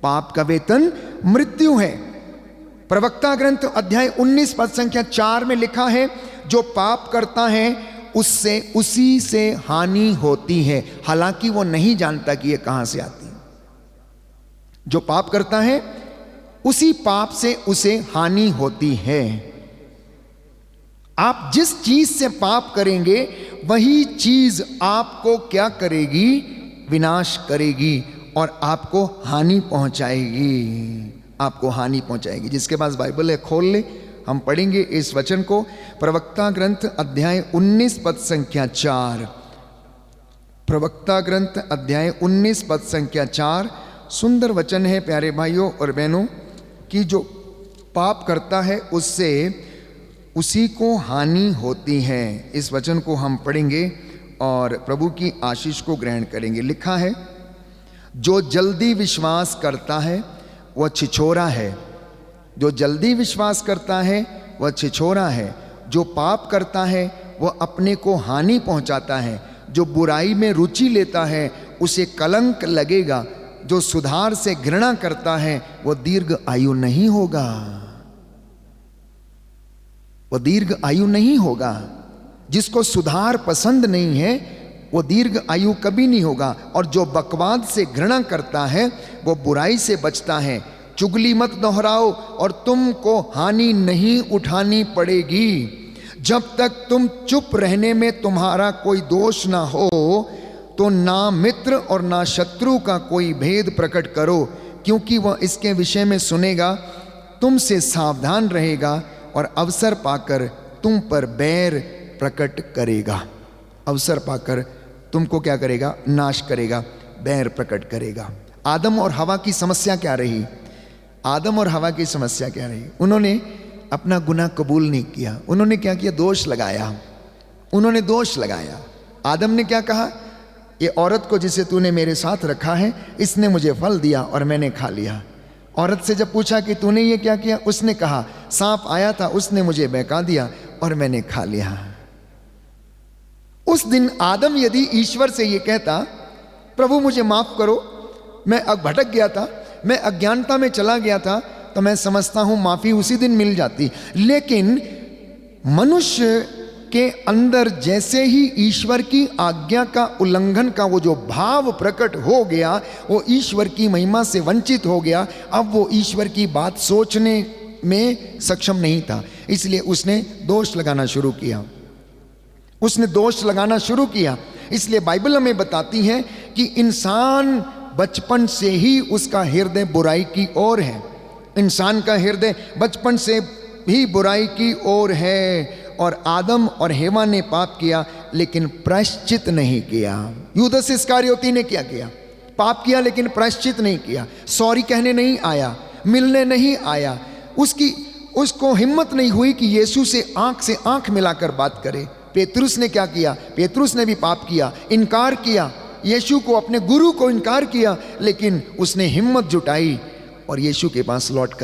पाप का वेतन मृत्यु है। प्रवक्ता ग्रंथ अध्याय 19 पद संख्या 4 में लिखा है, जो पाप करता है उससे उसी से हानि होती है, हालांकि वो नहीं जानता कि ये कहां से आती है। जो पाप करता है उसी पाप से उसे हानि होती है। आप जिस चीज से पाप करेंगे वही चीज आपको क्या करेगी? विनाश करेगी और आपको हानि पहुंचाएगी, आपको हानि पहुंचाएगी। जिसके पास बाइबल है खोल ले, हम पढ़ेंगे इस वचन को। प्रवक्ता ग्रंथ अध्याय 19 पद संख्या 4। प्रवक्ता ग्रंथ अध्याय 19 पद संख्या 4। सुंदर वचन है प्यारे भाइयों और बहनों, कि जो पाप करता है उससे उसी को हानि होती है। इस वचन को हम पढ़ेंगे और प्रभु की आशीष को ग्रहण करेंगे। लिखा है, जो जल्दी विश्वास करता है वह छिछोरा है। जो जल्दी विश्वास करता है वह छिछोरा है। जो पाप करता है वह अपने को हानि पहुंचाता है। जो बुराई में रुचि लेता है उसे कलंक लगेगा। जो सुधार से घृणा करता है वह दीर्घ आयु नहीं होगा। वह दीर्घ आयु नहीं होगा। जिसको सुधार पसंद नहीं है वो दीर्घ आयु कभी नहीं होगा। और जो बकवाद से घृणा करता है वो बुराई से बचता है। चुगली मत दोहराओ और तुमको हानि नहीं उठानी पड़ेगी। जब तक तुम चुप रहने में तुम्हारा कोई दोष ना हो तो ना मित्र और ना शत्रु का कोई भेद प्रकट करो, क्योंकि वह इसके विषय में सुनेगा, तुमसे सावधान रहेगा और अवसर पाकर तुम पर बैर प्रकट करेगा। अवसर पाकर तुमको क्या करेगा? नाश करेगा, बैर प्रकट करेगा। आदम और हवा की समस्या क्या रही? आदम और हवा की समस्या क्या रही? उन्होंने अपना गुनाह कबूल नहीं किया। उन्होंने क्या किया? दोष लगाया। उन्होंने दोष लगाया। आदम ने क्या कहा? ये औरत को जिसे तूने मेरे साथ रखा है, इसने मुझे फल दिया और मैंने खा लिया। औरत से जब पूछा कि तूने ये क्या किया, उसने कहा सांप आया था, उसने मुझे बहका दिया और मैंने खा लिया। उस दिन आदम यदि ईश्वर से ये कहता, प्रभु मुझे माफ करो, मैं भटक गया था, मैं अज्ञानता में चला गया था, तो मैं समझता हूं माफी उसी दिन मिल जाती। लेकिन मनुष्य के अंदर जैसे ही ईश्वर की आज्ञा का उल्लंघन का वो जो भाव प्रकट हो गया, वो ईश्वर की महिमा से वंचित हो गया। अब वो ईश्वर की बात सोचने में सक्षम नहीं था, इसलिए उसने दोष लगाना शुरू किया। उसने दोष लगाना शुरू किया। इसलिए बाइबल हमें बताती है कि इंसान बचपन से ही उसका हृदय बुराई की ओर है। इंसान का हृदय बचपन से ही बुराई की ओर है। और आदम और हेवा ने पाप किया लेकिन प्रायश्चित नहीं किया। यूदस इस्करियोती ने क्या किया? पाप किया लेकिन प्रायश्चित नहीं किया। सॉरी कहने नहीं आया, मिलने नहीं आया। उसको हिम्मत नहीं हुई कि यीशु से आंख मिलाकर बात करे। पेतरुस ने क्या किया? पेतरुस ने भी पाप किया, इनकार किया, यीशु को, अपने गुरु को इनकार किया। लेकिन उसने हिम्मत जुटाई और यीशु के पास लौट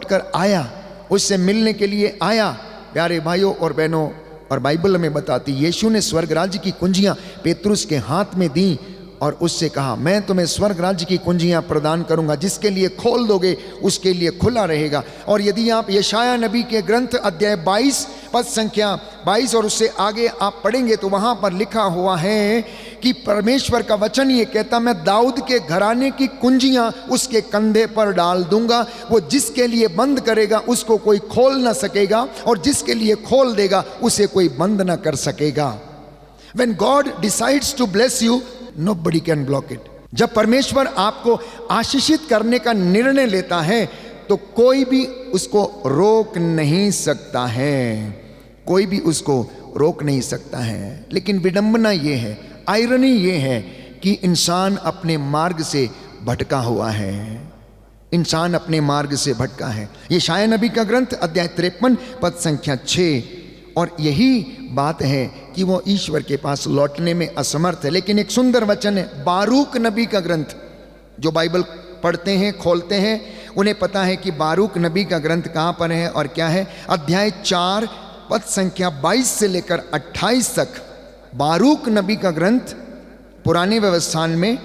कर आया, उससे मिलने के लिए आया। प्यारे भाइयों और बहनों, और बाइबल हमें बताती, यीशु ने स्वर्ग राज्य की कुंजियां पेतरुस के हाथ में दी और उससे कहा, मैं तुम्हें स्वर्ग राज्य की कुंजियां प्रदान करूंगा, जिसके लिए खोल दोगे उसके लिए खुला रहेगा। और यदि आप यशाया नबी के ग्रंथ अध्याय 22 पद संख्या 22 और उससे आगे आप पढ़ेंगे तो वहां पर लिखा हुआ है कि परमेश्वर का वचन ये कहता, मैं दाऊद के घराने की कुंजियां उसके कंधे पर डाल दूंगा। वो जिसके लिए बंद करेगा उसको कोई खोल ना सकेगा, और जिसके लिए खोल देगा उसे कोई बंद ना कर सकेगा। When God decides to bless you, nobody can block it. जब परमेश्वर आपको आशीषित करने का निर्णय लेता है तो कोई भी उसको रोक नहीं सकता है। कोई भी उसको रोक नहीं सकता है। लेकिन विडंबना ये है, आयरनी ये है कि इंसान अपने मार्ग से भटका हुआ है, इंसान अपने मार्ग से भटका है। यशायाह नबी का ग्रंथ अध्याय 53 पद संख्या 6। और यही बात है कि वो ईश्वर के पास लौटने में असमर्थ है। लेकिन एक सुंदर वचन है बारूक नबी का ग्रंथ, जो बाइबल पढ़ते हैं खोलते हैं उन्हें पता है कि बारूक नबी का ग्रंथ कहाँ पर है और क्या है। अध्याय 4 पद संख्या 22 से लेकर 28 तक बारूक नबी का ग्रंथ पुराने व्यवस्थान में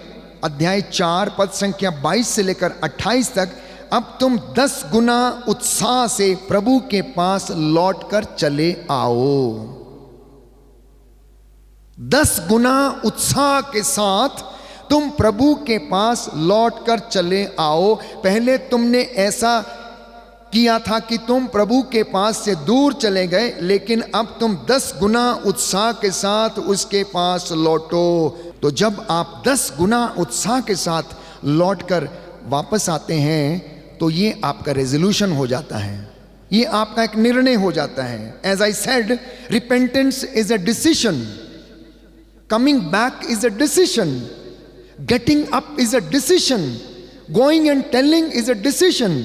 अध्याय 4 पद संख्या 22 से लेकर 28 तक। अब तुम 10 गुना उत्साह से प्रभु के पास लौट कर चले आओ। 10 गुना उत्साह के साथ तुम प्रभु के पास लौट कर चले आओ। पहले तुमने ऐसा किया था कि तुम प्रभु के पास से दूर चले गए, लेकिन अब तुम 10 गुना उत्साह के साथ उसके पास लौटो। तो जब आप 10 गुना उत्साह के साथ लौटकर वापस आते हैं तो ये आपका रेजोल्यूशन हो जाता है, ये आपका एक निर्णय हो जाता है। As I said, repentance is a decision, coming back is a decision, getting up is a decision, going and telling is a decision.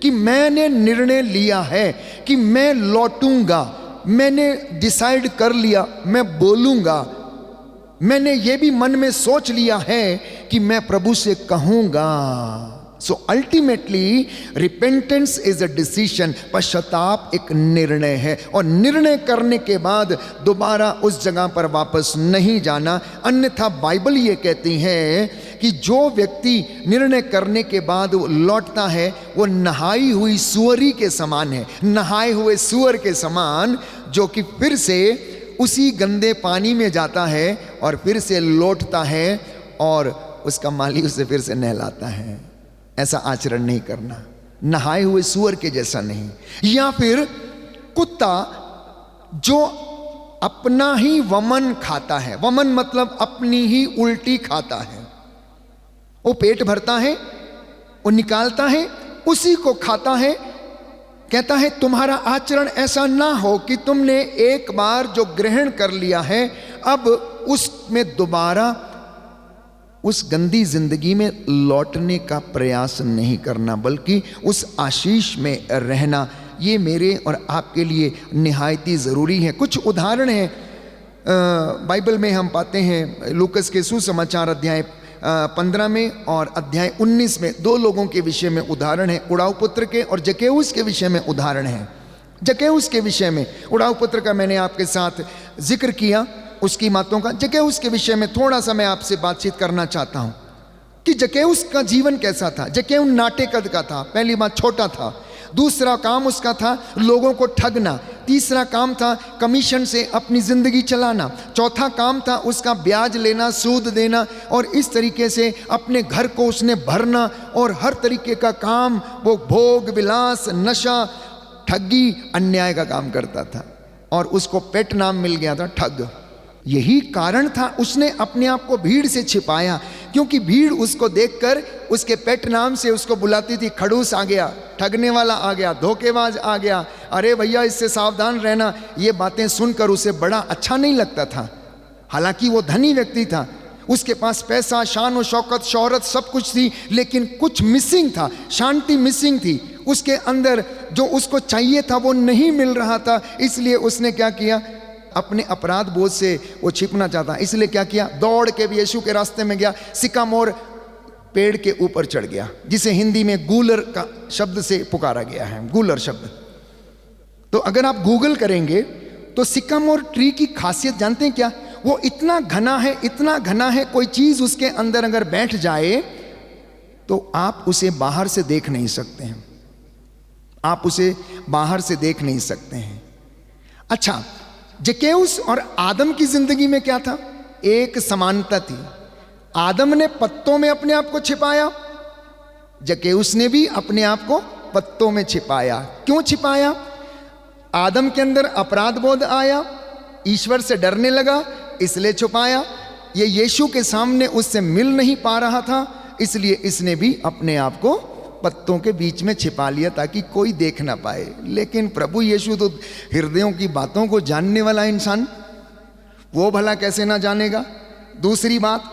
कि मैंने निर्णय लिया है कि मैं लौटूंगा, मैंने डिसाइड कर लिया मैं बोलूंगा, मैंने ये भी मन में सोच लिया है कि मैं प्रभु से कहूंगा। So ultimately repentance is a decision, पश्चाताप एक निर्णय है। और निर्णय करने के बाद दोबारा उस जगह पर वापस नहीं जाना। अन्यथा बाइबल ये कहती है कि जो व्यक्ति निर्णय करने के बाद लौटता है वो नहाई हुई सुअरी के समान है, नहाए हुए सुअर के समान, जो कि फिर से उसी गंदे पानी में जाता है और फिर से लौटता है और उसका माली उसे फिर से नहलाता है। ऐसा आचरण नहीं करना, नहाए हुए सुअर के जैसा नहीं। या फिर कुत्ता जो अपना ही वमन खाता है, वमन मतलब अपनी ही उल्टी खाता है, वो पेट भरता है, वो निकालता है, उसी को खाता है। कहता है तुम्हारा आचरण ऐसा ना हो कि तुमने एक बार जो ग्रहण कर लिया है अब उसमें दोबारा उस गंदी जिंदगी में लौटने का प्रयास नहीं करना, बल्कि उस आशीष में रहना। ये मेरे और आपके लिए निहायती ज़रूरी है। कुछ उदाहरण हैं बाइबल में हम पाते हैं। लूकस के सुसमाचार अध्याय 15 में और अध्याय 19 में 2 लोगों के विषय में उदाहरण है, उड़ाऊ पुत्र के और जक्केउस के विषय में उदाहरण है। जक्केउस के विषय में, उड़ाऊ पुत्र का मैंने आपके साथ जिक्र किया उसकी बातों का। जक्केउस के विषय में थोड़ा सा मैं आपसे बातचीत करना चाहता हूं कि जक्केउस का जीवन कैसा था। जक्केउस नाटे कद का था, पहली बात छोटा था। दूसरा काम उसका था लोगों को ठगना। तीसरा काम था कमीशन से अपनी जिंदगी चलाना। चौथा काम था उसका ब्याज लेना, सूद देना, और इस तरीके से अपने घर को उसने भरना। और हर तरीके का काम वो भोग विलास, नशा, ठगी, अन्याय का काम करता था। और उसको पेट नाम मिल गया था, ठग। यही कारण था उसने अपने आप को भीड़ से छिपाया, क्योंकि भीड़ उसको देखकर उसके पेट नाम से उसको बुलाती थी। खड़ूस आ गया, ठगने वाला आ गया, धोखेबाज आ गया, अरे भैया इससे सावधान रहना। ये बातें सुनकर उसे बड़ा अच्छा नहीं लगता था। हालांकि वो धनी व्यक्ति था, उसके पास पैसा, शान और शौकत, शोहरत सब कुछ थी, लेकिन कुछ मिसिंग था, शांति मिसिंग थी। उसके अंदर जो उसको चाहिए था वो नहीं मिल रहा था। इसलिए उसने क्या किया, अपने अपराध बोझ से वो छिपना चाहता। इसलिए क्या किया, दौड़ के भी यीशु के रास्ते में गया, सिकामोर पेड़ के ऊपर चढ़ गया, जिसे हिंदी में गूलर का शब्द से पुकारा गया है, गूलर शब्द। तो अगर आप गूगल करेंगे तो सिकामोर ट्री की खासियत जानते हैं क्या? वो इतना घना है, इतना घना है, कोई चीज उसके अंदर अगर बैठ जाए तो आप उसे बाहर से देख नहीं सकते हैं, आप उसे बाहर से देख नहीं सकते हैं। अच्छा, जक्केउस और आदम की जिंदगी में क्या था? एक समानता थी। आदम ने पत्तों में अपने आप को छिपाया, जक्केउस ने भी अपने आप को पत्तों में छिपाया। क्यों छिपाया? आदम के अंदर अपराध बोध आया, ईश्वर से डरने लगा, इसलिए छुपाया। ये यीशु के सामने उससे मिल नहीं पा रहा था, इसलिए इसने भी अपने आप को पत्तों के बीच में छिपा लिया ताकि कोई देख ना पाए। लेकिन प्रभु यीशु तो हृदयों की बातों को जानने वाला इंसान, वो भला कैसे ना जानेगा? दूसरी बात,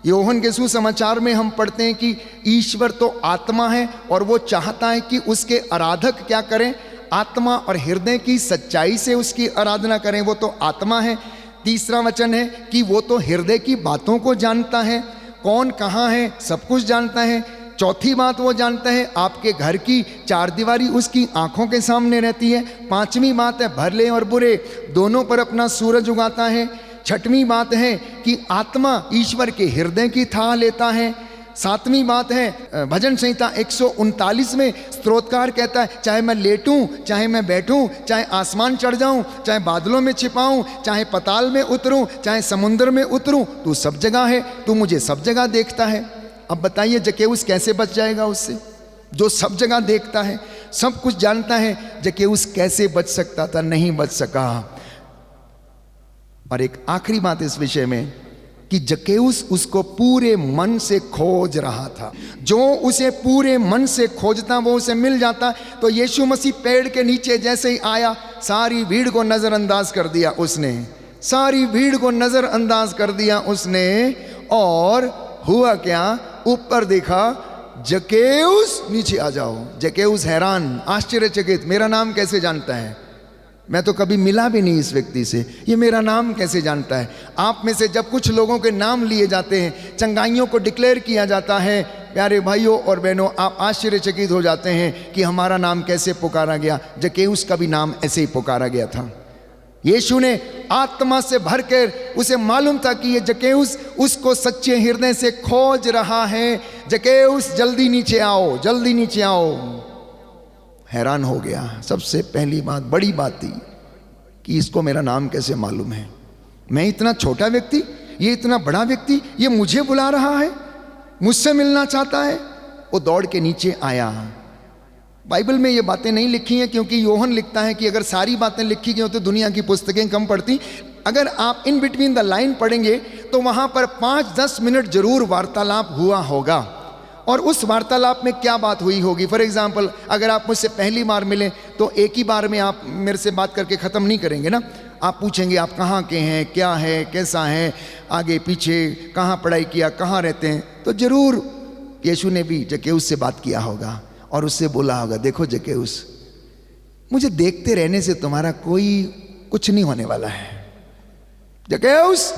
यूहन्ना के सुसमाचार में हम पढ़ते हैं कि ईश्वर तो आत्मा है और वो चाहता है कि उसके आराधक क्या करें, आत्मा और हृदय की सच्चाई से उसकी आराधना करें। वो तो आत्मा है। तीसरा वचन है कि वो तो हृदय की बातों को जानता है, कौन कहाँ है सब कुछ जानता है। चौथी बात वो जानता है आपके घर की चार दीवारी उसकी आंखों के सामने रहती है। पांचवी बात है भले और बुरे दोनों पर अपना सूरज उगाता है। छठवीं बात है कि आत्मा ईश्वर के हृदय की थाह लेता है। सातवीं बात है भजन संहिता 139 में स्तोत्रकार कहता है चाहे मैं लेटूं, चाहे मैं बैठूं, चाहे आसमान चढ़ जाऊं, चाहे बादलों में छिपाऊं, चाहे पताल में उतरूं, चाहे समुद्र में उतरूं, तू सब जगह है, तू मुझे सब जगह देखता है। अब बताइए जकेउस कैसे बच जाएगा उससे, जो सब जगह देखता है, सब कुछ जानता है। जकेउस कैसे बच सकता था? नहीं बच सका। और एक आखिरी बात इस विषय में कि जकेउस उसको पूरे मन से खोज रहा था। जो उसे पूरे मन से खोजता वो उसे मिल जाता। तो यीशु मसीह पेड़ के नीचे जैसे ही आया सारी भीड़ को नजरअंदाज कर दिया उसने, सारी भीड़ को नजरअंदाज कर दिया उसने। और हुआ क्या, ऊपर देखा जकेउस, नीचे आ जाओ। जकेउस हैरान, आश्चर्यचकित, मेरा नाम कैसे जानता है? मैं तो कभी मिला भी नहीं इस व्यक्ति से, ये मेरा नाम कैसे जानता है? आप में से जब कुछ लोगों के नाम लिए जाते हैं, चंगाइयों को डिक्लेयर किया जाता है, प्यारे भाइयों और बहनों, आप आश्चर्यचकित हो जाते हैं कि हमारा नाम कैसे पुकारा गया। जकेउस का भी नाम ऐसे ही पुकारा गया था। यीशु ने आत्मा से भरकर, उसे मालूम था कि ये जकेउस उसको सच्चे हृदय से खोज रहा है। जकेउस जल्दी नीचे आओ, जल्दी नीचे आओ। हैरान हो गया। सबसे पहली बात, बड़ी बात थी कि इसको मेरा नाम कैसे मालूम है? मैं इतना छोटा व्यक्ति, ये इतना बड़ा व्यक्ति, ये मुझे बुला रहा है, मुझसे मिलना चाहता है। वो दौड़ के नीचे आया। बाइबल में ये बातें नहीं लिखी हैं क्योंकि यूहन्ना लिखता है कि अगर सारी बातें लिखी गई हो तो दुनिया की पुस्तकें कम पड़ती। अगर आप इन बिटवीन द लाइन पढ़ेंगे तो वहां पर 5-10 मिनट जरूर वार्तालाप हुआ होगा। और उस वार्तालाप में क्या बात हुई होगी? फॉर एग्जाम्पल, अगर आप मुझसे पहली बार मिले तो एक ही बार में आप मेरे से बात करके ख़त्म नहीं करेंगे ना। आप पूछेंगे आप कहाँ के हैं, क्या है, कैसा है, आगे पीछे, कहाँ पढ़ाई किया, कहाँ रहते हैं। तो ज़रूर यीशु ने भी जकेउस से बात किया होगा और उससे बोला होगा, देखो जकेउस, मुझे देखते रहने से तुम्हारा कोई कुछ नहीं होने वाला है। जकेउस,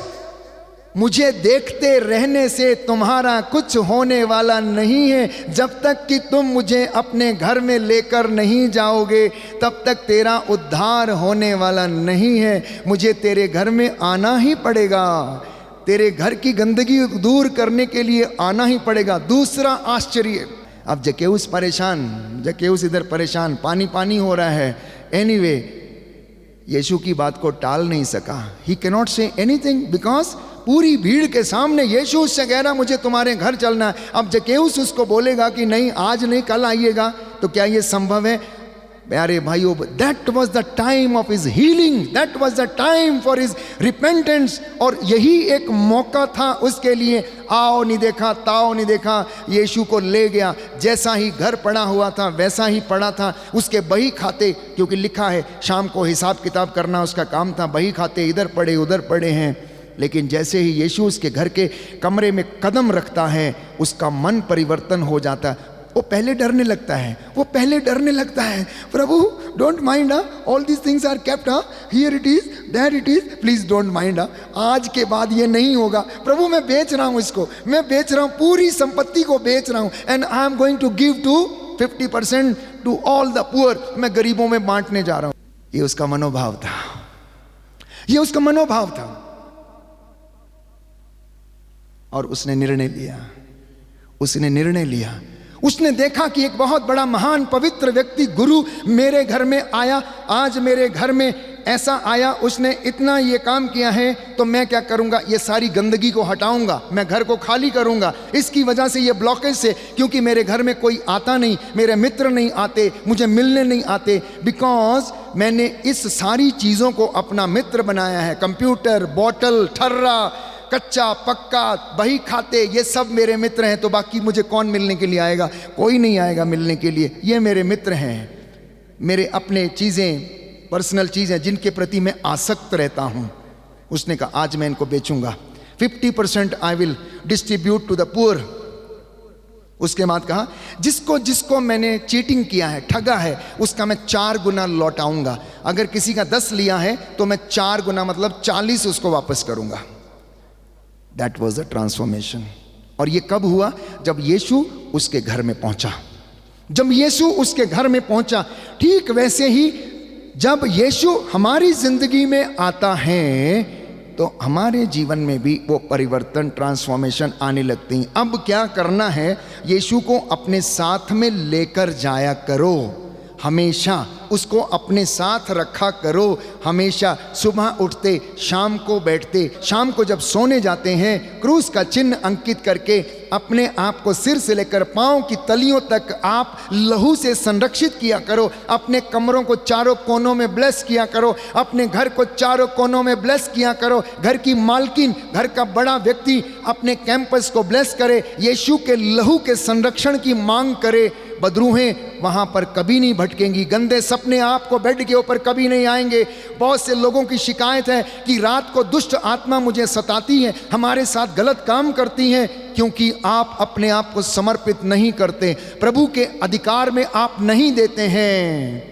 मुझे देखते रहने से तुम्हारा कुछ होने वाला नहीं है। जब तक कि तुम मुझे अपने घर में लेकर नहीं जाओगे तब तक तेरा उद्धार होने वाला नहीं है। मुझे तेरे घर में आना ही पड़ेगा, तेरे घर की गंदगी दूर करने के लिए आना ही पड़ेगा। दूसरा आश्चर्य, अब जकेउस परेशान, जकेउस इधर परेशान, पानी पानी हो रहा है। एनीवे, यीशु की बात को टाल नहीं सका। He can not say anything because पूरी भीड़ के सामने यीशु उससे कह रहा मुझे तुम्हारे घर चलना है। अब जकेउस उसको बोलेगा कि नहीं आज नहीं कल आइएगा, तो क्या ये संभव है? प्यारे भाइयों, that was the time of his healing, that was the time for his repentance. और यही एक मौका था उसके लिए। आओ नहीं देखा, ताओ नहीं देखा, यीशु को ले गया। जैसा ही घर पड़ा हुआ था वैसा ही पड़ा था। उसके बही खाते, क्योंकि लिखा है शाम को हिसाब किताब करना उसका काम था, बही खाते इधर पड़े उधर पड़े हैं। लेकिन जैसे ही यीशु उसके घर के कमरे में कदम रखता है उसका मन परिवर्तन हो जाता है। वो पहले डरने लगता है, वो पहले डरने लगता है। प्रभु don't mind, all these things are kept, here it is, there it is, please don't mind, आज के बाद ये नहीं होगा। प्रभु मैं बेच रहा हूँ इसको, मैं बेच रहा हूँ, पूरी संपत्ति को बेच रहा हूँ। And I am going to give to 50% to all the poor, मैं गरीबों में बांटने जा रहा हूँ। ये उसका मनोभाव था, ये उसका मनोभाव था। और उसने निर्णय लिया, उसने निर्णय लिया। उसने देखा कि एक बहुत बड़ा महान पवित्र व्यक्ति गुरु मेरे घर में आया, आज मेरे घर में ऐसा आया, उसने इतना ये काम किया है, तो मैं क्या करूंगा, ये सारी गंदगी को हटाऊंगा, मैं घर को खाली करूंगा। इसकी वजह से ये ब्लॉकेज से, क्योंकि मेरे घर में कोई आता नहीं, मेरे मित्र नहीं आते, मुझे मिलने नहीं आते, बिकॉज मैंने इस सारी चीज़ों को अपना मित्र बनाया है। कंप्यूटर, बॉटल, ठर्रा, कच्चा पक्का, बही खाते, ये सब मेरे मित्र हैं। तो बाकी मुझे कौन मिलने के लिए आएगा? कोई नहीं आएगा मिलने के लिए। ये मेरे मित्र हैं, मेरे अपने चीज़ें, पर्सनल चीज़ें जिनके प्रति मैं आसक्त रहता हूँ। उसने कहा आज मैं इनको बेचूंगा। 50% I will distribute to the poor. उसके बाद कहा जिसको जिसको मैंने चीटिंग किया है, ठगा है, उसका मैं 4 गुना लौटाऊंगा। अगर किसी का 10 लिया है तो मैं 4 गुना मतलब 40 उसको वापस करूंगा। That was the transformation. और ये कब हुआ? जब यीशु उसके घर में पहुंचा। जब यीशु उसके घर में पहुंचा, ठीक वैसे ही जब यीशु हमारी जिंदगी में आता है तो हमारे जीवन में भी वो परिवर्तन, ट्रांसफॉर्मेशन आने लगती हैं। अब क्या करना है? यीशु को अपने साथ में लेकर जाया करो, हमेशा उसको अपने साथ रखा करो। हमेशा सुबह उठते, शाम को बैठते, शाम को जब सोने जाते हैं, क्रूस का चिन्ह अंकित करके अपने आप को सिर से लेकर पांव की तलियों तक आप लहू से संरक्षित किया करो। अपने कमरों को चारों कोनों में ब्लेस किया करो, अपने घर को चारों कोनों में ब्लेस किया करो। घर की मालकिन, घर का बड़ा व्यक्ति अपने कैंपस को ब्लेस करे, यीशु के लहू के संरक्षण की मांग करे। बदरूहें वहां पर कभी नहीं भटकेंगी, गंदे सपने आपको बेड के ऊपर कभी नहीं आएंगे। बहुत से लोगों की शिकायत है कि रात को दुष्ट आत्मा मुझे सताती है, हमारे साथ गलत काम करती हैं, क्योंकि आप अपने आप को समर्पित नहीं करते, प्रभु के अधिकार में आप नहीं देते हैं।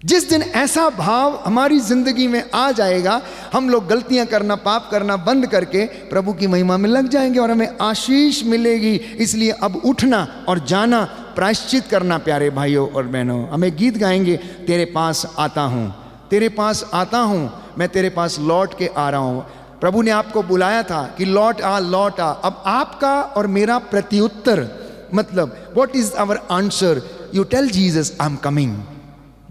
जिस दिन ऐसा भाव हमारी जिंदगी में आ जाएगा, हम लोग गलतियां करना, पाप करना बंद करके प्रभु की महिमा में लग जाएंगे और हमें आशीष मिलेगी। इसलिए अब उठना और जाना, प्रायश्चित करना। प्यारे भाइयों और बहनों, हमें गीत गाएंगे, तेरे पास आता हूँ, तेरे पास आता हूँ, मैं तेरे पास लौट के आ रहा हूँ। प्रभु ने आपको बुलाया था कि लौट आ, लौट आ। अब आपका और मेरा प्रत्युत्तर, मतलब what is our answer? You tell Jesus I am coming,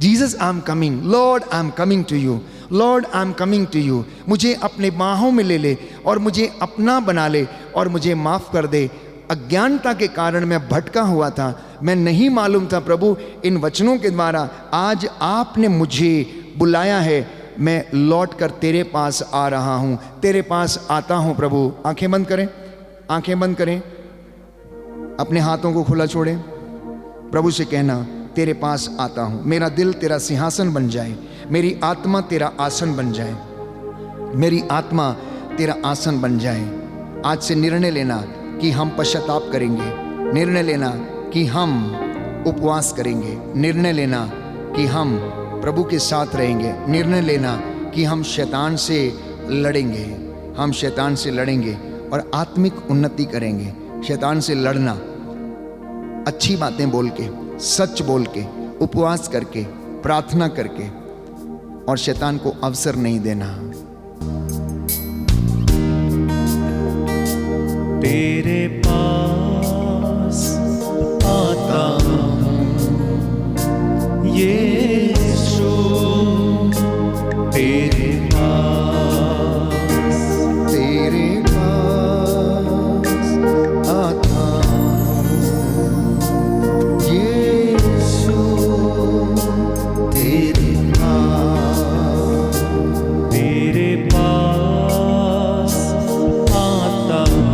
Jesus I am coming, lord I am coming to you, lord I am coming to you. मुझे अपने बाहों में ले ले और मुझे अपना बना ले और मुझे माफ़ कर दे। अज्ञानता के कारण मैं भटका हुआ था, मैं नहीं मालूम था प्रभु, इन वचनों के द्वारा आज आपने मुझे बुलाया है, मैं लौट कर तेरे पास आ रहा हूँ, तेरे पास आता हूँ प्रभु। आंखें बंद करें, आंखें बंद करें, अपने हाथों को खुला छोड़ें, प्रभु से कहना तेरे पास आता हूँ। मेरा दिल तेरा सिंहासन बन जाए, मेरी आत्मा तेरा आसन बन जाए, मेरी आत्मा तेरा आसन बन जाए। आज से निर्णय लेना कि हम पश्चाताप करेंगे, निर्णय लेना कि हम उपवास करेंगे, निर्णय लेना कि हम प्रभु के साथ रहेंगे, निर्णय लेना कि हम शैतान से लड़ेंगे, हम शैतान से लड़ेंगे और आत्मिक उन्नति करेंगे। शैतान से लड़ना अच्छी बातें बोल के, सच बोल के, उपवास करके, प्रार्थना करके, और शैतान को अवसर नहीं देना। तेरे पास आता हूँ यीशु, तेरे पास, तेरे पास आता हूँ यीशु, तेरे पास, तेरे पास आता हूँ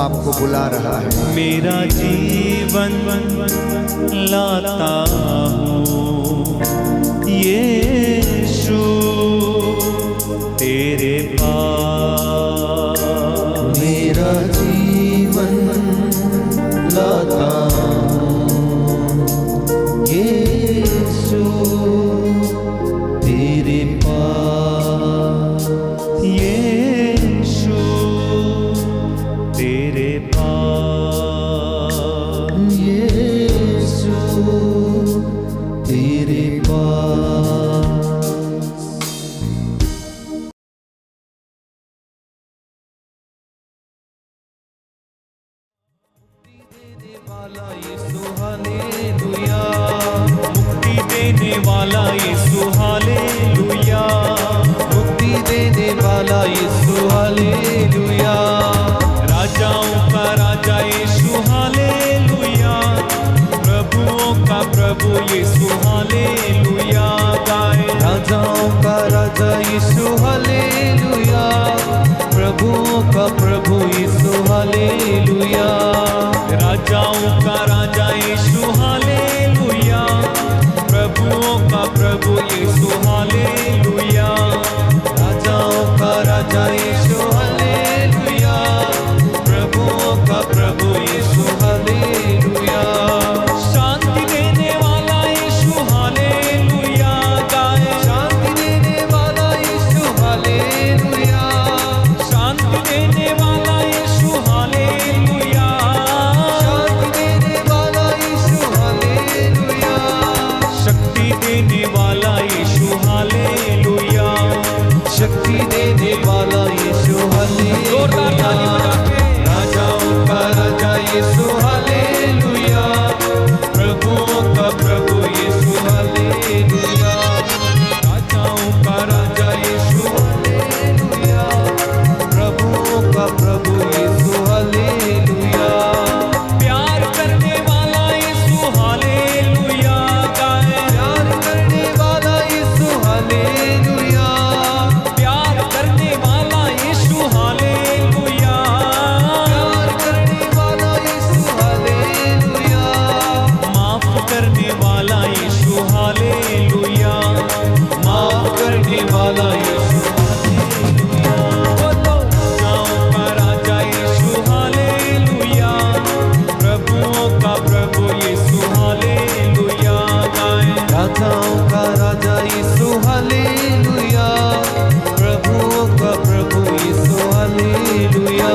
आपको बुला रहा है। मेरा जीवन लाता हूँ यीशु तेरे पास। मेरा जीवन लाता हूँ यीशु तेरे पास। यीशु तेरे पास। यीशु तेरे पास। वाला यीशु हालेलुया। मुक्ति देने वाला यीशु हालेलुया। मुक्ति देने वाला यीशु हालेलुया। राजाओं का राजा यीशु हालेलुया। प्रभुओं का प्रभु यीशु हालेलुया गाए। राजाओं का राजा यीशु हालेलुया। प्रभुओं का प्रभु यीशु हालेलुया। राजाओं का राजा यीशु हालेलुया। प्रभुओं का प्रभु यीशु हालेलुया। राजाओं का राजा यीशु हालेलुया। प्रभुओं का प्रभु यीशु हालेलुया। शांति देने वाला यीशु हालेलुया गाए। शांति देने वाला यीशु हालेलुया। शांति देने वाला यीशु हालेलुया। शांति देने वाला यीशु हालेलुया। शक्ति देने वाला यीशु हालेलुया। शक्ति देने वाला यीशु जोरदार ताली हालेलुया। बजा के। राजाओं का राजा यीशु हालेलुया। प्रभुओं का प्रभु यीशु हालेलुया। राजाओं का राजा यीशु हालेलुया। प्रभुओं का प्रभु यीशु हालेलुया। प्यार करने वाला यीशु हालेलुया गाए। प्यार करने वाला यीशु हालेलुया। प्यार करने वाला यीशु हालेलुया। प्यार करने वाला यीशु हालेलुया। माफ करने वाला यीशु हालेलुया। माफ करने वाला यीशु हालेलुया। राजाओं का राजा यीशु हालेलुया। प्रभुओं का प्रभु यीशु हालेलुया गाए। राजाओं का राजा यीशु हालेलुया। प्रभुओं का प्रभु यीशु हालेलुया।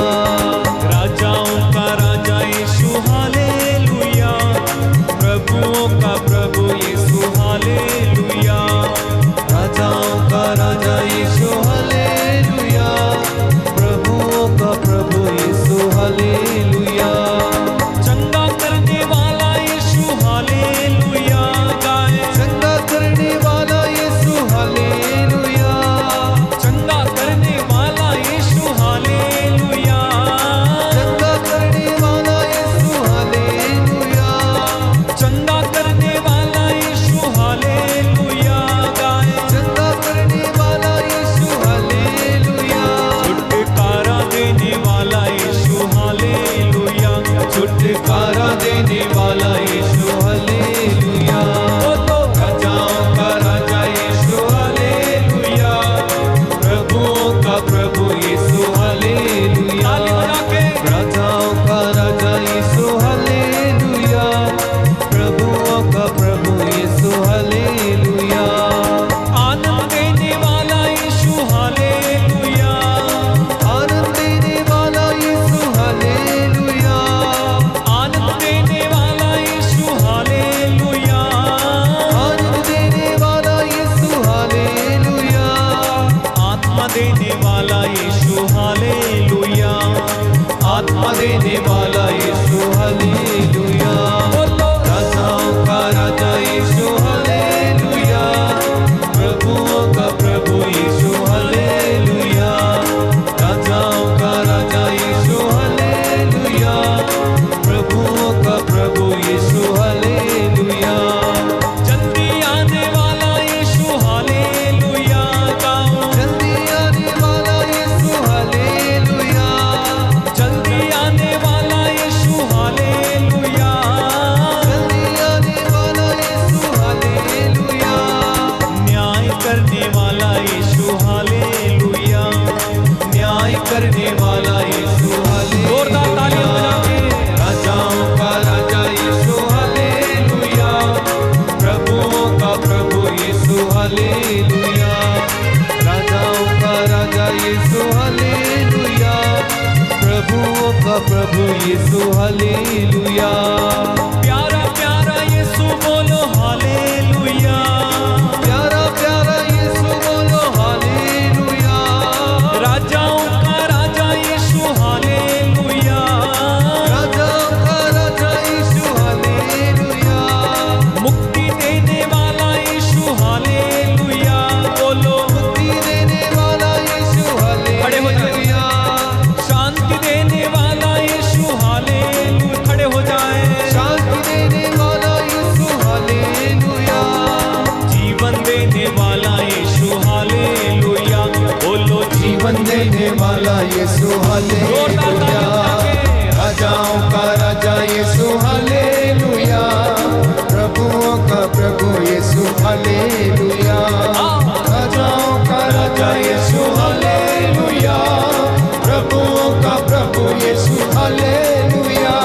राजाओं का राजा यीशु हालेलुया। प्रभुओं का प्रभु यीशु हालेलुया। राजाओं का राजा यीशु हालेलुया। प्रभुओं का प्रभु यीशु हालेलुया। चंगा करने वाला यीशु हालेलुया गाए। चंगा करने वाला यीशु हालेलुया। चंगा करने वाला यीशु हालेलुया। चंगा करने वाला यीशु हालेलुया। चंगा करने वाला यीशु हालेलुया गाए। चंगा करने वाला यीशु हालेलुया। छुटकारा देने वाला यीशु हालेलुया। छुटकारा देने वाला यीशु हालेलुया। राजाओं का राजा यीशु हालेलुया। प्रभुओं का प्रभु यीशु हालेलुया। ताली बजा के। राजाओं का राजा यीशु हालेलुया। प्रभुओं का प्रभु यीशु हालेलुया। आनंद देने वाला यीशु हालेलुया। आनंद देने वाला यीशु हालेलुया। आनंद देने वाला यीशु हालेलुया। आनंद देने वाला यीशु हालेलुया। आत्मा देने वाला यीशु हालेलुया। आत्मा देने वाला यीशु हालेलुया। राजाओं का राजा यीशु हालेलुया। प्रभुओं का प्रभु यीशु हालेलुया। राजाओं का राजा यीशु हालेलुया। प्रभुओं का प्रभु यीशु हालेलुया। जल्दी आने वाला यीशु हालेलुया गाओ। जल्दी आने वाला यीशु हालेलुया। जल्दी आने यीशु हालेलुया। प्यारा प्यारा यीशु बोलो हालेलुया। प्यारा प्यारा यीशु बोलो हालेलुया। राजाओं का राजा यीशु हालेलुया। राजाओं का राजा यीशु हालेलुया। मुक्ति देने वाला यीशु हालेलुया। बोलो मुक्ति देने वाला यीशु खड़े हो जाए। हालेलुया। शांति देने वाला यीशु हालेलुया। खड़े हो जाए। शांति देने वाला यीशु हालेलुया। जीवन देने वाला यीशु हालेलुया। बोलो जीवन देने वाला यीशु हालेलुया। राजाओं का राजा यीशु हालेलुया। प्रभुओं का प्रभु यीशु हालेलुया। राजाओं का राजा यीशु हालेलुया। प्रभुओं का प्रभु यीशु हालेलुया।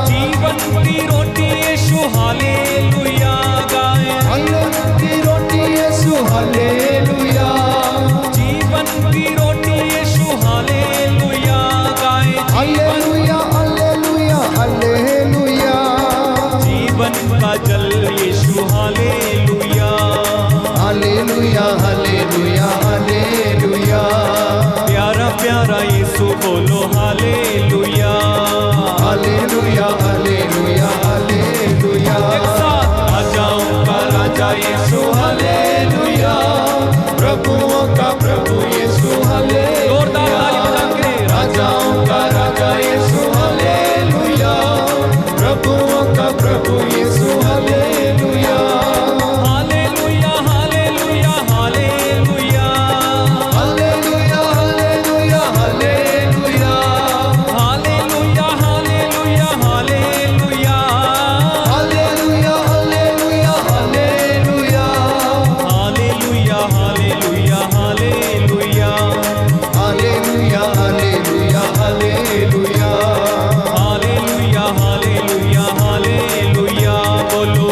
जीवन की रोटी यीशु हालेलुया। गाए जीवन की रोटी यीशु हालेलुया। जीवन की रोटी यीशु हालेलुया। गाए हालेलुया हालेलुया हालेलुया। जीवन का जल यीशु हालेलुया। Hallelujah hallelujah hallelujah. प्यारा प्यारा यीशु बोलो हालेलुया। Hallelujah hallelujah hallelujah. एक साथ राजाओं का राजा यीशु हालेलुया। प्रभुओं का प्रभु यीशु जोरदार ताली बजा हालेलुया। के राजाओं का राजा यीशु हालेलुया। प्रभुओं का प्रभु Yeshu hallelujah. Hallelujah hallelujah hallelujah. Hallelujah hallelujah hallelujah. Hallelujah hallelujah hallelujah. Hallelujah hallelujah hallelujah. Hallelujah hallelujah hallelujah. Hallelujah hallelujah hallelujah. Hallelujah hallelujah hallelujah. बोलो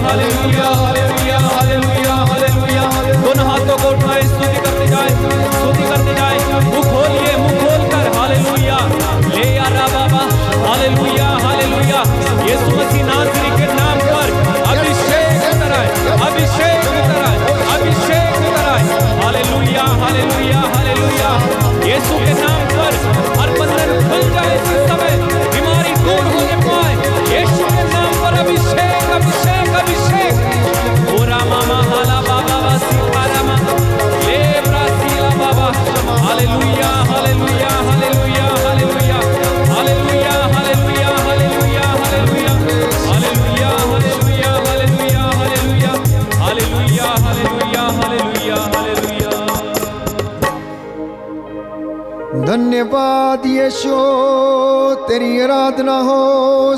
हालेलुया हालेलुया हालेलुया हालेलुया। दोनों हाथों को उठाए, स्तुति करते जाए, स्तुति करते जाए। मुंह खोलिए, मुंह खोलकर हालेलुया ले आ रहा बाबा। Hallelujah hallelujah. यीशु मसीह नासरी के नाम पर अभिषेक उतर आए, अभिषेक उतर आए, अभिषेक उतर आए। Hallelujah hallelujah hallelujah. यीशु के नाम पर हर बंधन खुल जाए इस समय, बीमारी दूर होने पाए। यीशु के नाम पर अभिषेक अभिषेक अभिषेक। ओ रामा हाला बाबा वासी रामा ले ब्रासीला बाबा। Hallelujah hallelujah hallelujah hallelujah hallelujah hallelujah hallelujah hallelujah hallelujah hallelujah hallelujah hallelujah hallelujah hallelujah hallelujah hallelujah. धन्यवाद यीशु, तेरी आराधना हो,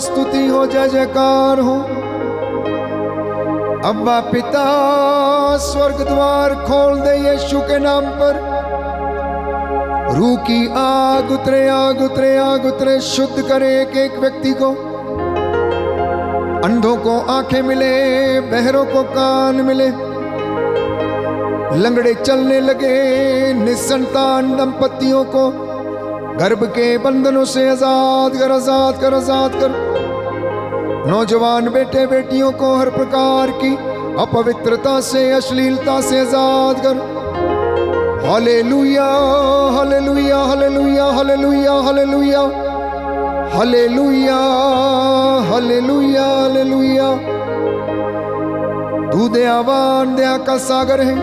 स्तुति हो, जय जयकार हो। अब्बा पिता, स्वर्ग द्वार खोल दे यीशु के नाम पर। रूह की आग उतरे, आग उतरे, आग उतरे, शुद्ध करे एक एक व्यक्ति को। अंधों को आंखें मिले, बहरों को कान मिले, लंगड़े चलने लगे, निसंतान दंपतियों को गर्भ के बंधनों से आजाद कर, आजाद कर, आजाद कर। नौजवान बेटे बेटियों को हर प्रकार की अपवित्रता से, अश्लीलता से आजाद कर। Hallelujah hallelujah hallelujah hallelujah hallelujah hallelujah hallelujah hallelujah. तू दयावान, दया का सागर है।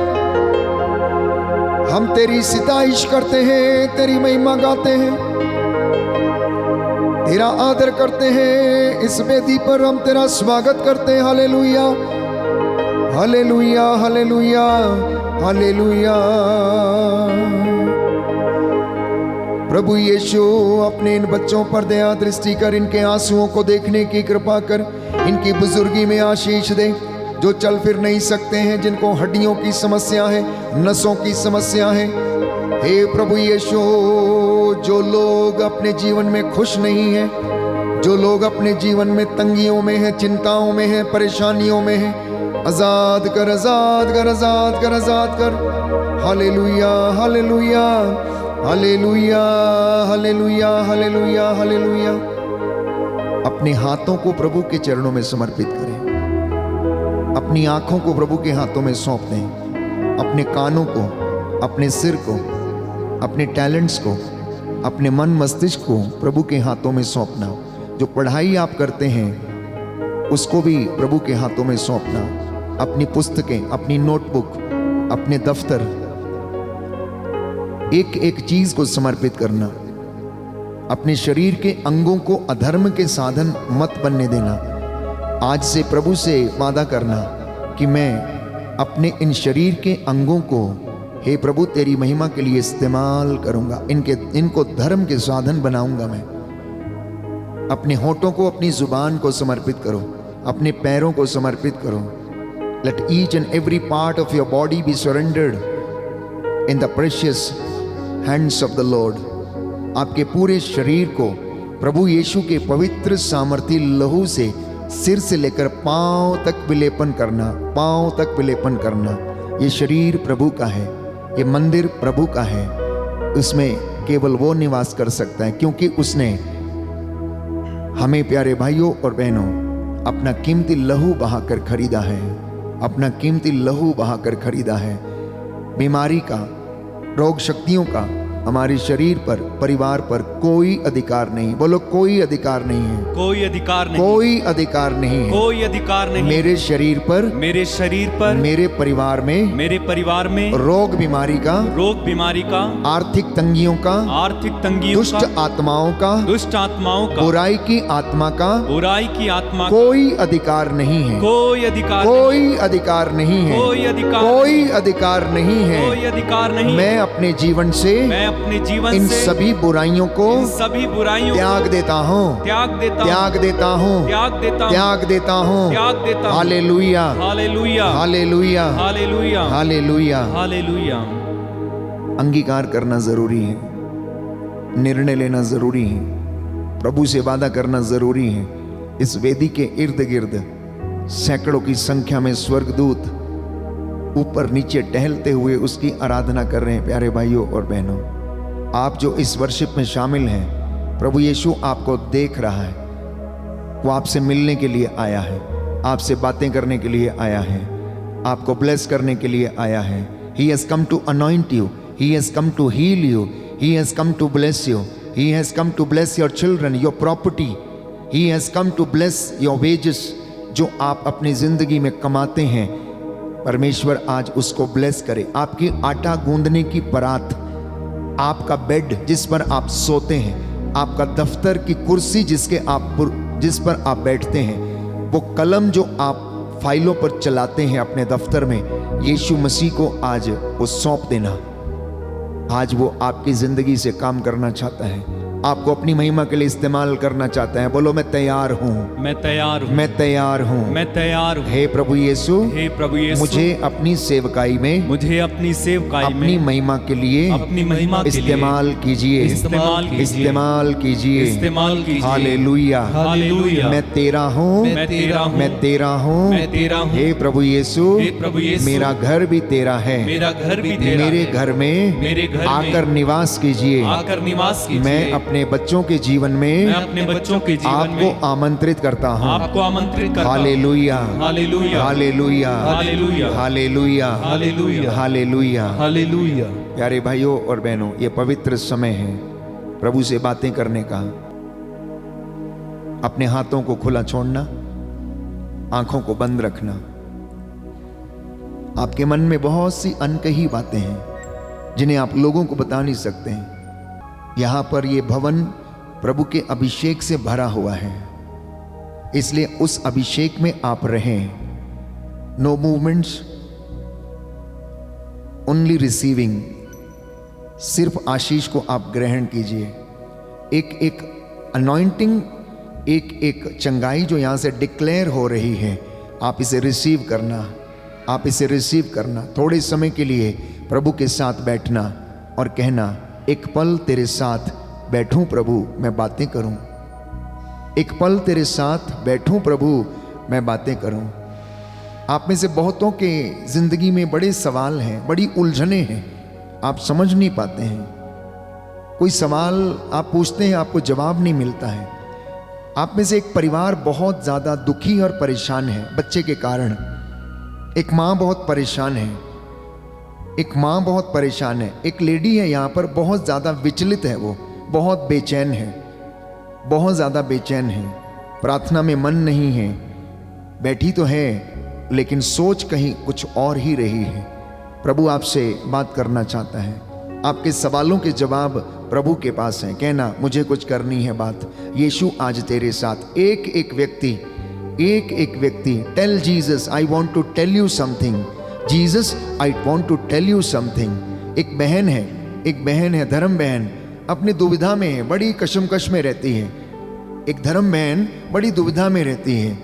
हम तेरी सिताइश करते हैं, तेरी महिमा गाते हैं, तेरा आदर करते हैं। इस वेदी पर हम तेरा स्वागत करते हैं। Hallelujah hallelujah hallelujah hallelujah. प्रभु यीशु, अपने इन बच्चों पर दया दृष्टि कर, इनके आंसुओं को देखने की कृपा कर, इनकी बुजुर्गी में आशीष दे। जो चल फिर नहीं सकते हैं, जिनको हड्डियों की समस्या है, नसों की समस्या है, हे प्रभु यीशु, जो लोग अपने जीवन में खुश नहीं हैं, जो लोग अपने जीवन में तंगियों में हैं, चिंताओं में हैं, परेशानियों में हैं, आजाद कर, आजाद कर, आजाद कर, आजाद कर। Hallelujah hallelujah hallelujah hallelujah hallelujah hallelujah. अपने हाथों को प्रभु के चरणों में समर्पित करें, अपनी आंखों को प्रभु के हाथों में सौंप दें, अपने कानों को, अपने सिर को, अपने टैलेंट्स को, अपने मन मस्तिष्क को प्रभु के हाथों में सौंपना। जो पढ़ाई आप करते हैं उसको भी प्रभु के हाथों में सौंपना। अपनी पुस्तकें, अपनी नोटबुक, अपने दफ्तर, एक एक चीज को समर्पित करना। अपने शरीर के अंगों को अधर्म के साधन मत बनने देना। आज से प्रभु से वादा करना कि मैं अपने इन शरीर के अंगों को, हे प्रभु, तेरी महिमा के लिए इस्तेमाल करूंगा। इनको धर्म के साधन बनाऊंगा मैं। अपने होठों को, अपनी जुबान को समर्पित करो, अपने पैरों को समर्पित करो। Let each and every part of your body be surrendered in the precious hands of the lord. आपके पूरे शरीर को प्रभु यीशु के पवित्र सामर्थी लहू से सिर से लेकर पांव तक विलेपन करना, पांव तक विलेपन करना। ये शरीर प्रभु का है, ये मंदिर प्रभु का है। उसमें केवल वो निवास कर सकता है क्योंकि उसने हमें, प्यारे भाइयों और बहनों, अपना कीमती लहू बहाकर खरीदा है, अपना कीमती लहू बहाकर खरीदा है। बीमारी का, रोग शक्तियों का हमारे शरीर पर, परिवार पर कोई अधिकार नहीं। बोलो, कोई अधिकार नहीं है, कोई अधिकार नहीं, कोई अधिकार नहीं है, कोई अधिकार नहीं। मेरे शरीर पर, मेरे शरीर पर, मेरे परिवार में, मेरे परिवार में रोग बीमारी का, रोग बीमारी का, आर्थिक तंगियों का, आर्थिक तंगियों दुष्ट का, आत्माओं का, दुष्ट आत्माओं का, बुराई की आत्मा का, बुराई की आत्मा का कोई अधिकार नहीं है, कोई अधिकार, कोई अधिकार नहीं है, कोई अधिकार, कोई अधिकार नहीं है। कोई अधिकार नहीं। मैं अपने जीवन से, मैं अपने जीवन इन से सभी बुराइयों को, इन सभी बुराइयों त्याग देता हूँ, त्याग देता हूँ, त्याग देता हूँ, त्याग देता हूँ, त्याग देता हूँ, त्याग देता हूँ। Hallelujah hallelujah, hallelujah hallelujah, hallelujah. Hallelujah. अंगीकार करना जरूरी है, निर्णय लेना जरूरी है, प्रभु से वादा करना जरूरी है। इस वेदी के इर्द गिर्द सैकड़ों की संख्या में स्वर्गदूत ऊपर नीचे टहलते हुए उसकी आराधना कर रहे हैं। प्यारे भाइयों और बहनों, आप जो इस वर्शिप में शामिल हैं, प्रभु यीशु आपको देख रहा है। वो आपसे मिलने के लिए आया है, आपसे बातें करने के लिए आया है, आपको ब्लेस करने के लिए आया है। He has come to anoint you, He has come to heal you, He has come to bless you, He has come to bless your children, your property, He has come to bless your wages। जो आप अपनी जिंदगी में कमाते हैं, परमेश्वर आज उसको ब्लेस करे। आपकी आटा गूंदने की परात, आपका बेड जिस पर आप सोते हैं, आपका दफ्तर की कुर्सी जिस पर आप बैठते हैं, वो कलम जो आप फाइलों पर चलाते हैं अपने दफ्तर में, यीशु मसीह को आज वो सौंप देना। आज वो आपकी जिंदगी से काम करना चाहता है, आपको अपनी महिमा के लिए इस्तेमाल करना चाहता है। बोलो, मैं तैयार हूँ, मैं तैयार हूँ, मैं तैयार हूँ, मैं तैयार हूँ। हे प्रभु यीशु, हे प्रभु यीशु, मुझे अपनी सेवकाई में, मुझे अपनी सेवकाई में अपनी महिमा के लिए, अपनी महिमा के लिए इस्तेमाल कीजिए, इस्तेमाल कीजिए, इस्तेमाल कीजिए, इस्तेमाल कीजिए। Hallelujah, hallelujah. मैं तेरा हूँ, मैं तेरा हूँ, मैं तेरा हूँ, मैं तेरा हूँ। हे प्रभु यीशु, हे प्रभु यीशु, मेरा घर भी तेरा है, मेरा घर भी तेरा मेरे है। घर में, मेरे घर में आकर निवास कीजिए, आकर निवास कीजिए। मैं अपने बच्चों के जीवन में, मैं अपने बच्चों के जीवन आपको में आमंत्रित करता हूँ। आपको आमंत्रित करता हूँ। Hallelujah, hallelujah, hallelujah, hallelujah, hallelujah, hallelujah, hallelujah. Hallelujah. प्यारे भाइयों और बहनों, ये पवित्र समय है प्रभु से बातें करने का। अपने हाथों को खुला छोड़ना, आंखों को बंद रखना। आपके मन में बहुत सी अनकही बातें हैं जिन्हें आप लोगों को बता नहीं सकते हैं। यहां पर यह भवन प्रभु के अभिषेक से भरा हुआ है, इसलिए उस अभिषेक में आप रहें। No movements, only receiving. सिर्फ आशीष को आप ग्रहण कीजिए। एक एक अनॉइंटिंग, एक एक चंगाई जो यहां से डिक्लेयर हो रही है, आप इसे रिसीव करना, आप इसे रिसीव करना। थोड़े समय के लिए प्रभु के साथ बैठना और कहना, एक पल तेरे साथ बैठूं प्रभु, मैं बातें करूं। एक पल तेरे साथ बैठूं प्रभु, मैं बातें करूं। आप में से बहुतों के जिंदगी में बड़े सवाल हैं, बड़ी उलझने हैं, आप समझ नहीं पाते हैं। कोई सवाल आप पूछते हैं, आपको जवाब नहीं मिलता है। आप में से एक परिवार बहुत ज़्यादा दुखी और परेशान है बच्चे के कारण। एक माँ बहुत परेशान है, एक माँ बहुत परेशान है। एक लेडी है यहाँ पर, बहुत ज़्यादा विचलित है, वो बहुत बेचैन है, बहुत ज़्यादा बेचैन है। प्रार्थना में मन नहीं है, बैठी तो है लेकिन सोच कहीं कुछ और ही रही है। प्रभु आपसे बात करना चाहता है। आपके सवालों के जवाब प्रभु के पास हैं। कहना, मुझे कुछ करनी है बात। यीशु आज तेरे साथ। एक एक व्यक्ति tell Jesus, I want to tell you something. Jesus, I want to tell you something. एक बहन है, धर्म बहन, अपनी दुविधा में है, बड़ी कशमकश में रहती है। एक धर्म बहन बड़ी दुविधा में रहती है,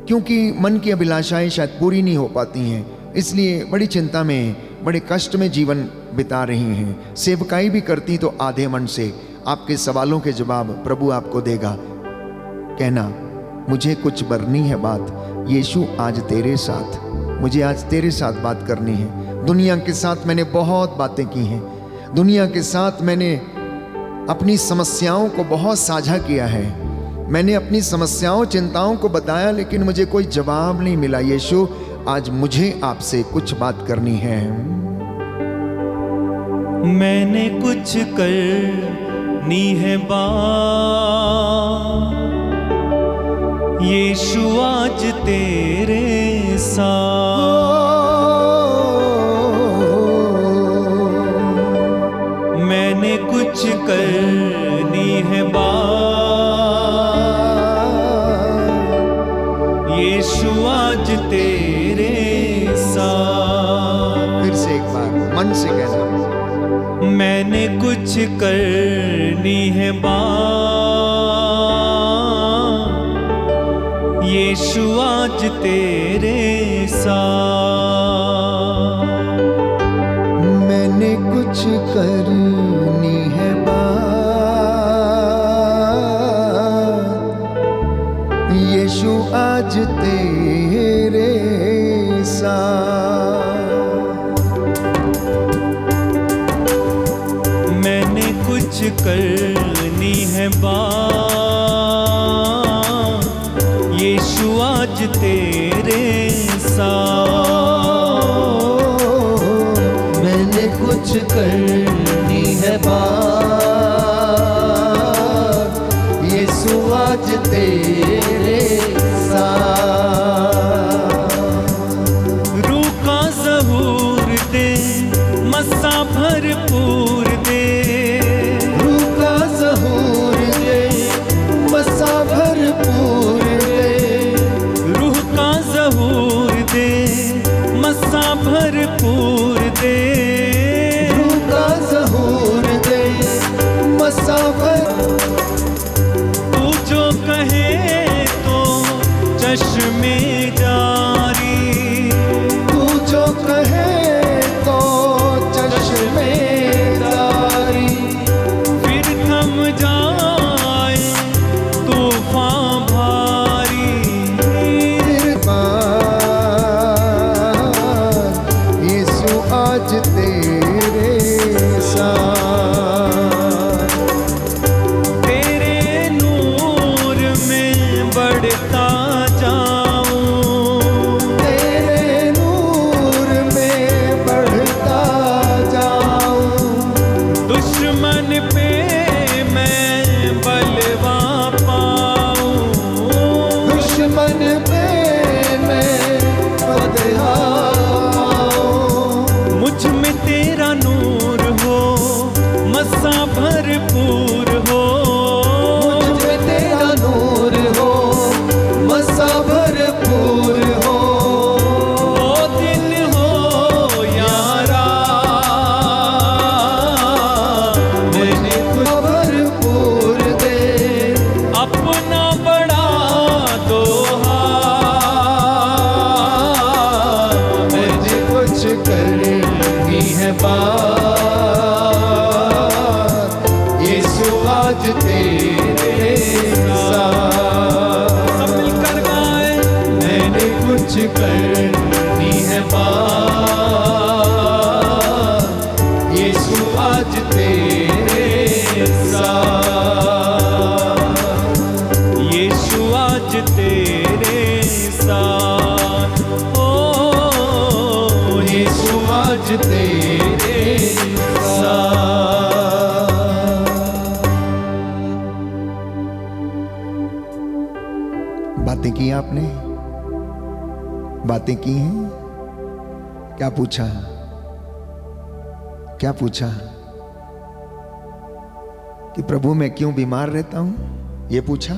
क्योंकि मन की अभिलाषाएं शायद पूरी नहीं हो पाती हैं, इसलिए बड़ी चिंता में, बड़े कष्ट में जीवन बिता रही हैं। सेवकाई भी करती तो आधे मन से। आपके सवालों के जवाब प्रभु आपको देगा। कहना, मुझे कुछ करनी है बात। यीशु आज तेरे साथ, मुझे आज तेरे साथ बात करनी है। दुनिया के साथ मैंने बहुत बातें की हैं, दुनिया के साथ मैंने अपनी समस्याओं को बहुत साझा किया है, मैंने अपनी समस्याओं चिंताओं को बताया, लेकिन मुझे कोई जवाब नहीं मिला। यीशु, आज मुझे आपसे कुछ बात करनी है। मैंने कुछ करनी है बात, यीशु आज तेरे साथ। मैंने कुछ करनी है बात, यीशु आज तेरे साथ। फिर से एक बार मन से कहना, मैंने कुछ करनी है बात, यीशु आज तेरे साथ। मैंने कुछ करनी है बात, यीशु आज तेरे साथ। मैंने कुछ करनी है बात, यीशु आज तेरे साथ। रूह का ज़हूर दे, मस्सा भरपूर दे, रूह का ज़हूर दे, मस्सा भरपूर दे, रूह का ज़हूर दे, मस्सा भरपूर दे। रूह का ज़हूर दे, मस्सा भर। तू जो कहे तो चश्मे जारी, तू जो कहे तो चश्मे जारी, फिर थम जाए तूफान भारी। यीशु आज तेरे साथ। तेरे नूर में बढ़ता जाऊं, तेरे नूर में बढ़ता जाऊं, दुश्मन पे मैं बलवा पाऊं। दुश्मन पे मैं फतह पाऊं। मुझ में तेरा नूर हो, मस्सा भरपूर हो, मुझ में तेरा नूर हो, मस्सा भरपूर हो। वो दिन हो यारा, मुझे भरपूर दे, अपना बड़ा दोहा। मुझे कुछ करनी है बात, यीशु आज तेरे साथ। सब मिलकर गाए, मैंने कुछ करनी है बात, यीशु आज तेरे साथ। यीशु आज तेरे साथ। ओ यीशु आज तेरे साथ। बातें की आपने, बातें की हैं। क्या पूछा, क्या पूछा कि प्रभु मैं क्यों बीमार रहता हूं, ये पूछा।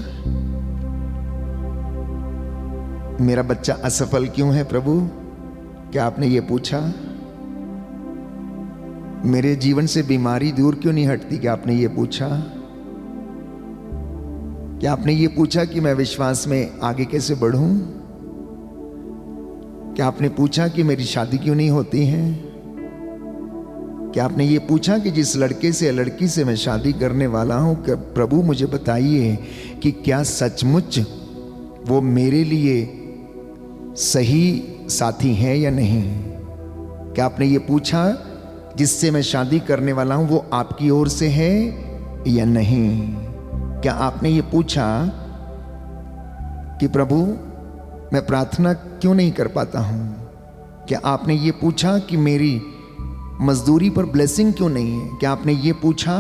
मेरा बच्चा असफल क्यों है प्रभु, क्या आपने ये पूछा। मेरे जीवन से बीमारी दूर क्यों नहीं हटती, क्या आपने ये पूछा। क्या आपने ये पूछा कि मैं विश्वास में आगे कैसे बढ़ूं। क्या आपने पूछा कि मेरी शादी क्यों नहीं होती है। क्या आपने ये पूछा कि जिस लड़के से या लड़की से मैं शादी करने वाला हूं, कि प्रभु मुझे बताइए कि क्या सचमुच वो मेरे लिए सही साथी है या नहीं। क्या आपने ये पूछा जिससे मैं शादी करने वाला हूं वो आपकी ओर से है या नहीं। क्या आपने ये पूछा कि प्रभु मैं प्रार्थना क्यों नहीं कर पाता हूं। क्या आपने ये पूछा कि मेरी मजदूरी पर ब्लेसिंग क्यों नहीं है। क्या आपने ये पूछा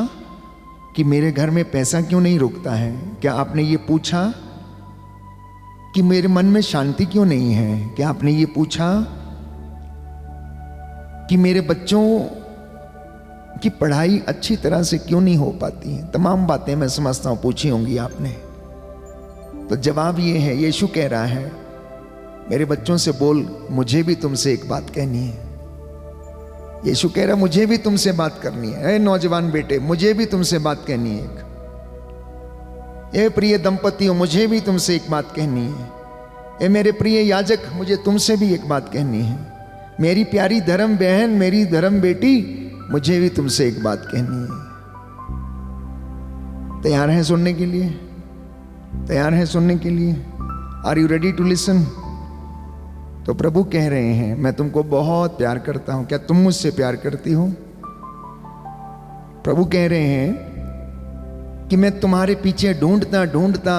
कि मेरे घर में पैसा क्यों नहीं रुकता है। क्या आपने ये पूछा कि मेरे मन में शांति क्यों नहीं है। क्या आपने ये पूछा कि मेरे बच्चों की पढ़ाई अच्छी तरह से क्यों नहीं हो पाती है। तमाम बातें मैं समझता हूं पूछी होंगी आपने। तो जवाब ये है, यीशु कह रहा है मेरे बच्चों से बोल, मुझे भी तुमसे एक बात कहनी है। यीशु कह रहा मुझे भी तुमसे बात करनी है। नौजवान बेटे, मुझे भी तुमसे बात कहनी है। ए प्रिय दंपतियों, मुझे भी तुमसे एक बात कहनी है। ए मेरे प्रिय याजक, मुझे तुमसे भी एक बात कहनी है। मेरी प्यारी धर्म बहन, मेरी धर्म बेटी, मुझे भी तुमसे एक बात कहनी है। तैयार हैं सुनने के लिए? तैयार हैं सुनने के लिए? Are you ready to listen? तो प्रभु कह रहे हैं मैं तुमको बहुत प्यार करता हूं। क्या तुम मुझसे प्यार करती हो? प्रभु कह रहे हैं कि मैं तुम्हारे पीछे ढूंढता ढूंढता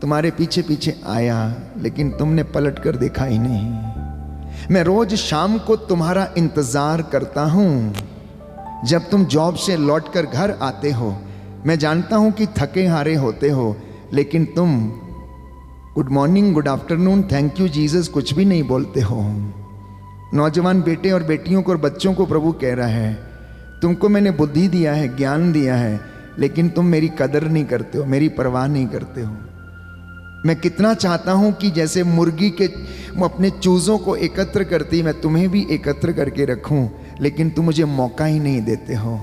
तुम्हारे पीछे पीछे आया, लेकिन तुमने पलट कर देखा ही नहीं। मैं रोज शाम को तुम्हारा इंतजार करता हूं, जब तुम जॉब से लौटकर घर आते हो। मैं जानता हूं कि थके हारे होते हो, लेकिन तुम good morning, good afternoon, thank you Jesus कुछ भी नहीं बोलते हो। नौजवान बेटे और बेटियों को और बच्चों को प्रभु कह रहा है, तुमको मैंने बुद्धि दिया है, ज्ञान दिया है, लेकिन तुम मेरी कदर नहीं करते हो, मेरी परवाह नहीं करते हो। मैं कितना चाहता हूं कि जैसे मुर्गी के अपने चूजों को एकत्र करती, मैं तुम्हें भी एकत्र करके रखूं, लेकिन तुम मुझे मौका ही नहीं देते हो।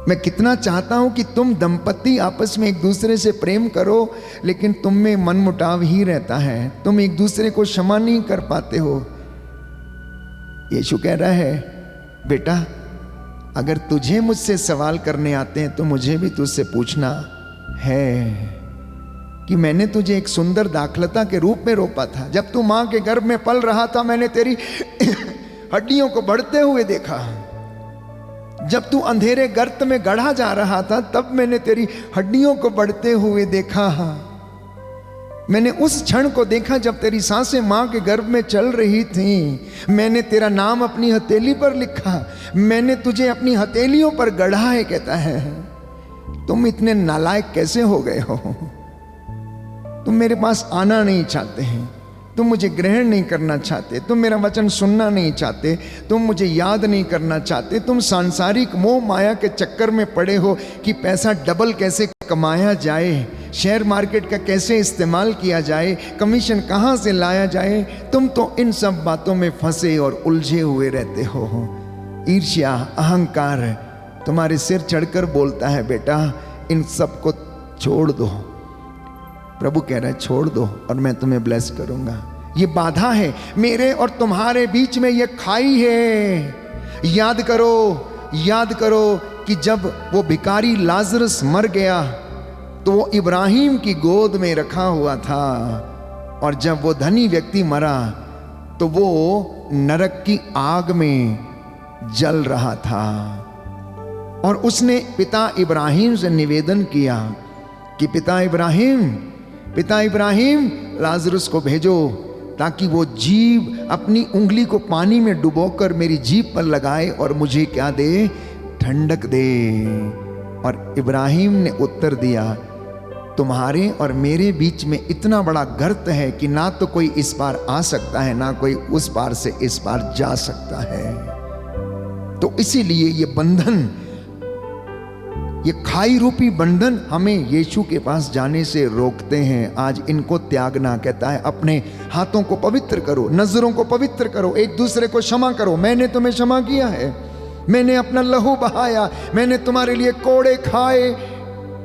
मैं कितना चाहता हूं कि तुम दंपति आपस में एक दूसरे से प्रेम करो, लेकिन तुम में मनमुटाव ही रहता है, तुम एक दूसरे को क्षमा नहीं कर पाते हो। यीशु कह रहा है, बेटा अगर तुझे मुझसे सवाल करने आते हैं तो मुझे भी तुझसे पूछना है कि मैंने तुझे एक सुंदर दाखलता के रूप में रोपा था। जब तू मां के गर्भ में पल रहा था, मैंने तेरी हड्डियों को बढ़ते हुए देखा। जब तू अंधेरे गर्त में गढ़ा जा रहा था, तब मैंने तेरी हड्डियों को बढ़ते हुए देखा। मैंने उस क्षण को देखा जब तेरी सांसें मां के गर्भ में चल रही थी। मैंने तेरा नाम अपनी हथेली पर लिखा, मैंने तुझे अपनी हथेलियों पर गढ़ा है। कहता है, तुम इतने नालायक कैसे हो गए हो? तुम मेरे पास आना नहीं चाहते हैं, तुम मुझे ग्रहण नहीं करना चाहते, तुम मेरा वचन सुनना नहीं चाहते, तुम मुझे याद नहीं करना चाहते। तुम सांसारिक मोह माया के चक्कर में पड़े हो कि पैसा डबल कैसे कमाया जाए, शेयर मार्केट का कैसे इस्तेमाल किया जाए, कमीशन कहाँ से लाया जाए। तुम तो इन सब बातों में फंसे और उलझे हुए रहते हो। ईर्ष्या, अहंकार तुम्हारे सिर चढ़कर बोलता है, बेटा इन सब को छोड़ दो। प्रभु कह रहा है, छोड़ दो और मैं तुम्हें ब्लेस करूंगा। ये बाधा है मेरे और तुम्हारे बीच में, ये खाई है। याद करो, याद करो कि जब वो भिखारी लाजरस मर गया तो वो इब्राहिम की गोद में रखा हुआ था, और जब वो धनी व्यक्ति मरा तो वो नरक की आग में जल रहा था। और उसने पिता इब्राहिम से निवेदन किया कि पिता इब्राहिम लाजरस को भेजो, ताकि वो जीभ अपनी उंगली को पानी में डुबोकर मेरी जीभ पर लगाए और मुझे क्या दे, ठंडक दे। और इब्राहिम ने उत्तर दिया, तुम्हारे और मेरे बीच में इतना बड़ा गर्त है कि ना तो कोई इस पार आ सकता है, ना कोई उस पार से इस पार जा सकता है। तो इसीलिए ये बंधन, ये खाई रूपी बंधन हमें यीशु के पास जाने से रोकते हैं। आज इनको त्यागना, कहता है अपने हाथों को पवित्र करो, नजरों को पवित्र करो, एक दूसरे को क्षमा करो। मैंने तुम्हें क्षमा किया है, मैंने अपना लहू बहाया, मैंने तुम्हारे लिए कोड़े खाए,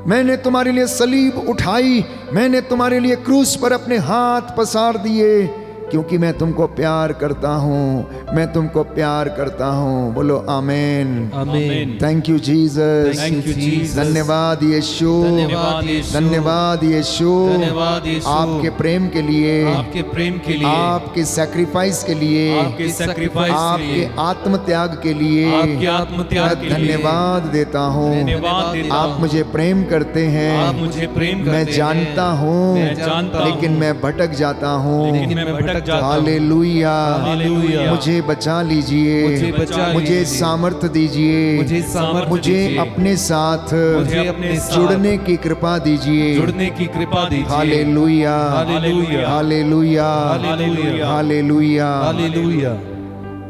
मैंने तुम्हारे लिए सलीब उठाई, मैंने तुम्हारे लिए क्रूस पर अपने हाथ पसार दिए, क्योंकि मैं तुमको प्यार करता हूं, मैं तुमको प्यार करता हूं। बोलो amen, amen. Thank you Jesus, thank you Jesus. धन्यवाद यीशु, धन्यवाद यीशु, धन्यवाद यीशु, धन्यवाद यीशु, आपके प्रेम के लिए, आपके प्रेम के लिए, आपके सैक्रिफाइस के लिए, आपके सैक्रिफाइस के आपके लिए, आत्म त्याग के लिए आपके आत्म त्याग के लिए धन्यवाद देता हूँ। धन्यवाद देता आप हूँ। मुझे प्रेम करते हैं, आप मुझे प्रेम करते मैं हैं, जानता हूँ, मैं जानता लेकिन हूँ, मैं भटक जाता हूँ। लेकिन मैं भटक जाता हूँ। हालेलुया, हालेलुया, मुझे बचा लीजिए, मुझे बचा मुझे लीजिए, सामर्थ दीजिए, मुझे सामर्थ मुझे दीजिए, अपने साथ मुझे अपने साथ जुड़ने की कृपा दीजिए। जुड़ने की कृपा दीजिए। Hallelujah, hallelujah, hallelujah, hallelujah, hallelujah. Hallelujah.